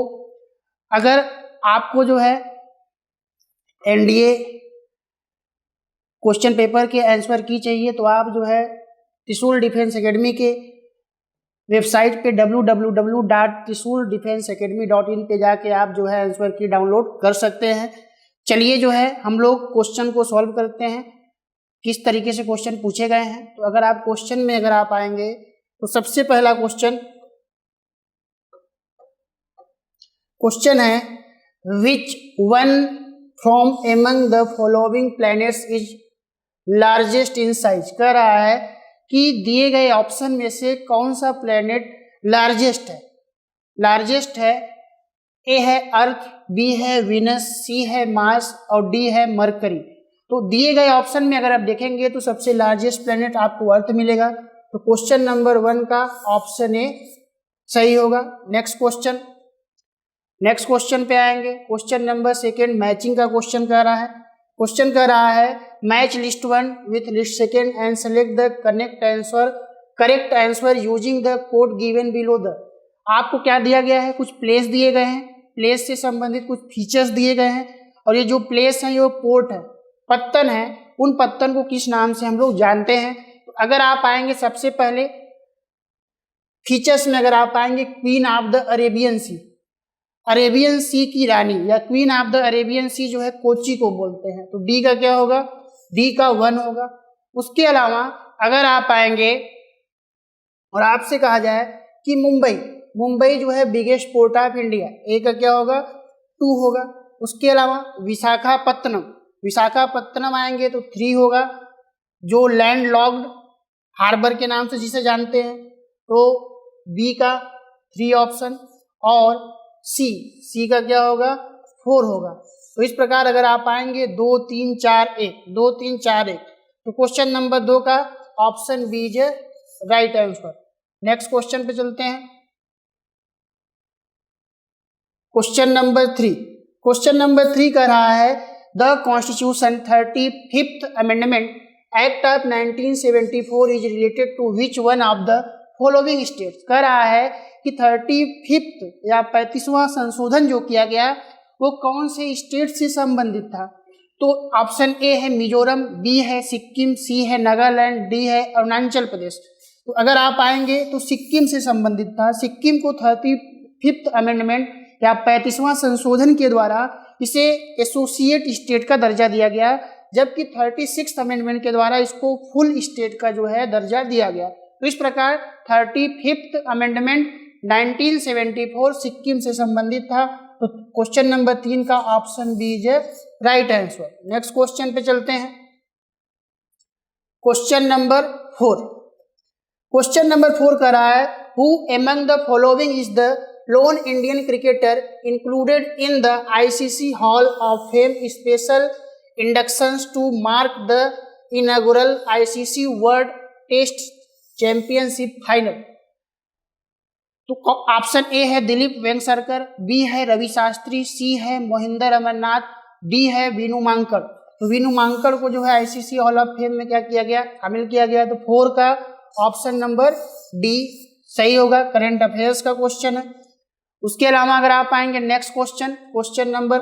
अगर आपको जो है एनडीए क्वेश्चन पेपर के आंसर की चाहिए तो आप जो है त्रिशूल डिफेंस एकेडमी के वेबसाइट पे www.trishooldefenseacademy.in पे जाके आप जो है आंसर की डाउनलोड कर सकते हैं। चलिए जो है हम लोग क्वेश्चन को सॉल्व करते हैं, किस तरीके से क्वेश्चन पूछे गए हैं। तो अगर आप क्वेश्चन में अगर आप आएंगे तो सबसे पहला क्वेश्चन है which one from among the following planets is largest in size. कह रहा है कि दिए गए ऑप्शन में से कौन सा प्लैनेट लार्जेस्ट है। लार्जेस्ट है, ए है अर्थ, बी है वीनस, सी है मार्स और डी है मरकरी। तो दिए गए ऑप्शन में अगर आप देखेंगे तो सबसे लार्जेस्ट प्लैनेट आपको अर्थ मिलेगा। तो क्वेश्चन नंबर 1 का ऑप्शन ए सही होगा। नेक्स्ट क्वेश्चन पे आएंगे। क्वेश्चन नंबर 2 मैचिंग का क्वेश्चन कर रहा है। क्वेश्चन कर रहा है match list 1 with list 2 and select the correct answer using the code given below the. आपको क्या दिया गया है, कुछ प्लेस दिए गए हैं, प्लेस से संबंधित कुछ फीचर्स दिए गए हैं, और ये जो प्लेस है ये पोर्ट है, पत्तन है, उन पत्तन को किस नाम से हम लोग जानते हैं। तो अगर आप आएंगे सबसे पहले फीचर्स में अगर आप आएंगे, queen of the Arabian sea, Arabian sea की रानी या queen of the Arabian sea जो है कोची को बोलते हैं। तो डी का क्या होगा, डी का 1 होगा। उसके अलावा अगर आप आएंगे और आपसे कहा जाए कि मुंबई जो है बिगेस्ट पोर्ट ऑफ इंडिया, ए का क्या होगा, 2 होगा। उसके अलावा विशाखापत्तनम आएंगे तो 3 होगा, जो लैंड लॉक्ड हार्बर के नाम से जिसे जानते हैं, तो बी का 3 ऑप्शन, और सी का क्या होगा, 4 होगा। तो इस प्रकार अगर आप आएंगे 2 3 4 1, तो क्वेश्चन नंबर 2 का option B is right answer. Next question पे चलते हैं, क्वेश्चन नंबर 3 कह रहा है the constitution 35th amendment act of 1974 is related to which one of the following states. कह रहा है कि 35th या 35वां संशोधन जो किया गया वो कौन से स्टेट से संबंधित था। तो ऑप्शन ए है मिजोरम, बी है सिक्किम, सी है नागालैंड, डी है अरुणाचल प्रदेश। तो अगर आप आएंगे तो सिक्किम से संबंधित था। सिक्किम को 35th अमेंडमेंट या 35वां संशोधन के द्वारा इसे एसोसिएट स्टेट का दर्जा दिया गया, जबकि 36th अमेंडमेंट के द्वारा इसको फुल स्टेट का जो है दर्जा दिया गया। तो इस प्रकार 35th अमेंडमेंट 1974 सिक्किम से संबंधित था। तो क्वेश्चन नंबर 3 का option B is right answer. Next question पे चलते हैं, क्वेश्चन नंबर 4 कर रहा है who among the following is the lone Indian cricketer included in the ICC hall of fame special inductions to mark the inaugural ICC world test championship final. तो ऑप्शन ए है दिलीप वेंगसरकर, बी है रवि शास्त्री, सी है मोहिंदर अमरनाथ, डी है वीनू मांकड़। तो वीनू मांकड़ को जो है आईसीसी हॉल ऑफ फेम में क्या किया गया, शामिल किया गया। तो 4 का ऑप्शन नंबर डी सही होगा। करंट अफेयर्स का क्वेश्चन है। उसके अलावा अगर आप आएंगे नेक्स्ट क्वेश्चन नंबर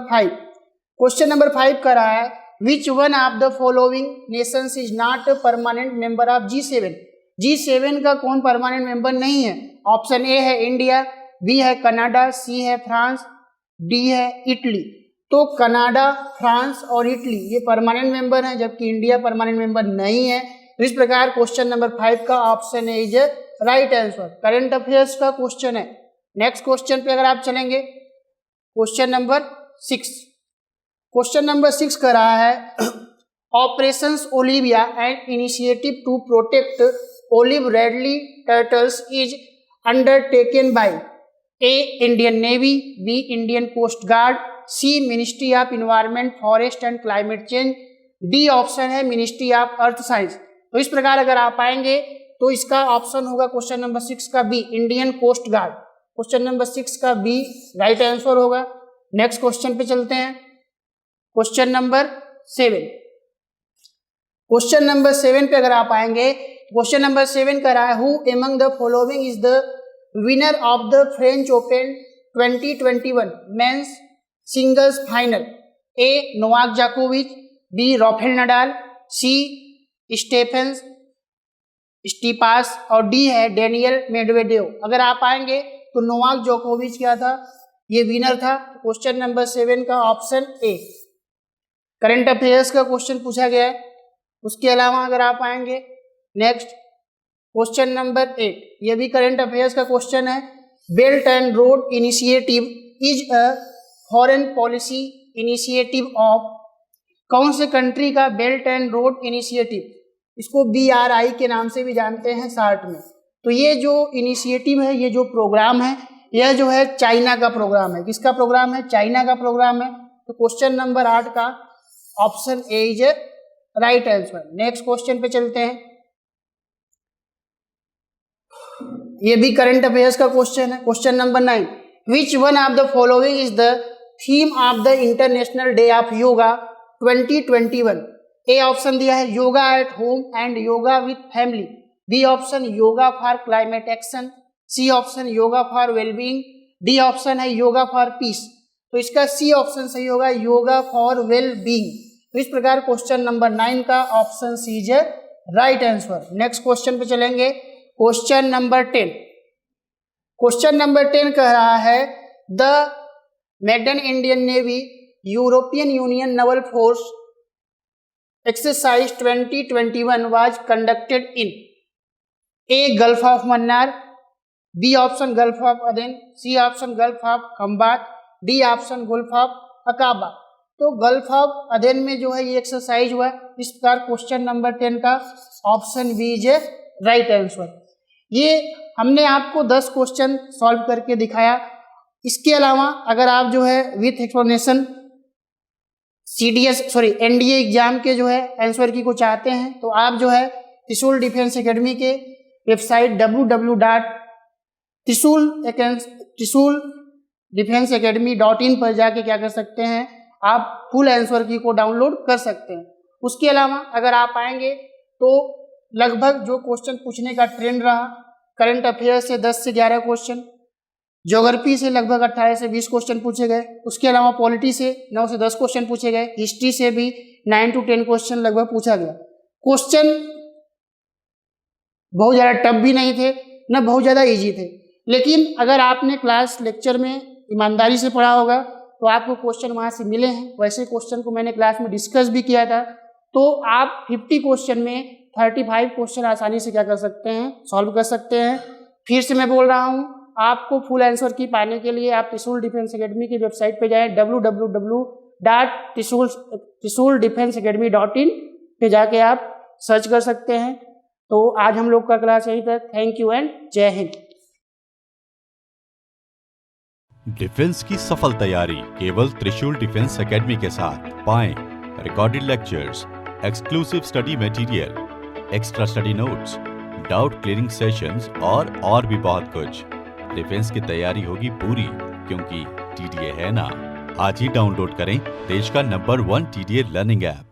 5 का रहा है विच one of the following Nations is not permanent member of G7। G7 का कौन परमानेंट मेंबर नहीं है। ऑप्शन ए है इंडिया, बी है कनाडा, सी है फ्रांस, डी है इटली। तो कनाडा, फ्रांस और इटली ये परमानेंट मेंबर हैं, जबकि इंडिया परमानेंट मेंबर नहीं है। तो इस प्रकार क्वेश्चन नंबर 5 का option A is right answer. Current affairs का क्वेश्चन है। नेक्स्ट क्वेश्चन पे अगर आप चलेंगे क्वेश्चन नंबर 6 कर रहा है operations Olivia and initiative to protect olive ridley turtles is undertaken by A Indian navy, B Indian coast guard, C ministry of environment forest and climate change, D option है मिनिस्ट्री ऑफ अर्थ साइंस। तो इस प्रकार अगर आप आएंगे तो इसका ऑप्शन होगा क्वेश्चन नंबर 6 का B Indian coast guard. Question number 6 का बी राइट आंसर होगा। नेक्स्ट क्वेश्चन पे चलते हैं, क्वेश्चन नंबर 7 पे अगर आप आएंगे, क्वेश्चन नंबर 7 का रहा है who among the following is the winner of the French open 2021 men's singles final. A Novak जोकोविच, बी राफेल नडाल, सी स्टेफेंस स्टीपास और डी है डेनियल मेडवेडेव। अगर आप आएंगे तो नोवाक जोकोविच क्या था, ये विनर था। क्वेश्चन नंबर 7 का ऑप्शन ए। करंट अफेयर्स का क्वेश्चन पूछा गया है। उसके अलावा अगर आप आएंगे नेक्स्ट क्वेश्चन नंबर 8, ये भी करंट अफेयर्स का क्वेश्चन है। Belt and road initiative is a foreign policy initiative of कौन से कंट्री का बेल्ट एंड रोड इनिशिएटिव, इसको BRI के नाम से भी जानते हैं शार्ट में। तो ये जो इनिशिएटिव है, ये जो प्रोग्राम है, यह जो है चाइना का प्रोग्राम है। किसका प्रोग्राम है, चाइना का प्रोग्राम है। तो क्वेश्चन नंबर 8 का option A is right answer. Next question पे चलते हैं, ये भी करंट अफेयर्स का क्वेश्चन है। Question number 9, which one of the following is the theme of the international day of yoga 2021। A option दिया है yoga at home and yoga with family, B option yoga for climate action, C option yoga for wellbeing, D option है योगा फॉर पीस। तो इसका सी ऑप्शन सही होगा, योगा फॉर वेल बीइंग। तो इस प्रकार क्वेश्चन नंबर 9 का option C is right answer. Next question पे चलेंगे, क्वेश्चन नंबर 10। क्वेश्चन नंबर 10 कह रहा है the maiden Indian Navy European Union Naval Force exercise 2021 was conducted in A gulf of Mannar, B option gulf of Aden, C option gulf of Khambhat, D option gulf of Aqaba. तो गल्फ ऑफ अदेन में जो है ये एक्सरसाइज हुआ। इस प्रकार क्वेश्चन नंबर 10 का option B is a right answer. ये हमने आपको 10 क्वेश्चन सॉल्व करके दिखाया। इसके अलावा अगर आप जो है विथ एक्सप्लेनेशन एनडीए एग्जाम के जो है आंसर की को चाहते हैं तो आप जो है त्रिशूल डिफेंस एकेडमी के वेबसाइट www.trishul-defenseacademy.in पर जाके क्या कर सकते हैं, आप फुल आंसर की को डाउनलोड कर सकते हैं। उसके अलावा अगर आप आएंगे तो लगभग जो क्वेश्चन पूछने का ट्रेंड रहा, करंट अफेयर से 10 से 11 क्वेश्चन, ज्योग्राफी से लगभग 18 से 20 क्वेश्चन पूछे गए। उसके अलावा पॉलिटी से 9 से 10 क्वेश्चन पूछे गए। हिस्ट्री से भी 9 to 10 क्वेश्चन लगभग पूछा गया। क्वेश्चन बहुत ज़्यादा टफ भी नहीं थे न बहुत ज़्यादा इजी थे, लेकिन अगर आपने क्लास लेक्चर में ईमानदारी से पढ़ा होगा तो आपको क्वेश्चन वहाँ से मिले हैं। वैसे क्वेश्चन को मैंने क्लास में डिस्कस भी किया था। तो आप 50 क्वेश्चन में 35 क्वेश्चन आसानी से क्या कर सकते हैं, सॉल्व कर सकते हैं। फिर से मैं बोल रहा हूँ, आपको फुल आंसर की पाने के लिए आप त्रिशूल डिफेंस एकेडमी की वेबसाइट पे जाएं www.trishul-defenseacademy.in पे जाके आप सर्च कर सकते हैं। तो आज हम लोग का क्लास यहीं तक। थैंक यू एंड जय हिंद। डिफेंस की सफल तैयारी केवल त्रिशूल डिफेंस एकेडमी के साथ। पाएं recorded lectures, exclusive study material, extra study notes, doubt clearing sessions और भी बहुत कुछ। डिफेंस की तैयारी होगी पूरी, क्योंकि टीडीए है ना। आज ही डाउनलोड करें देश का नंबर 1 टीडीए लर्निंग ऐप।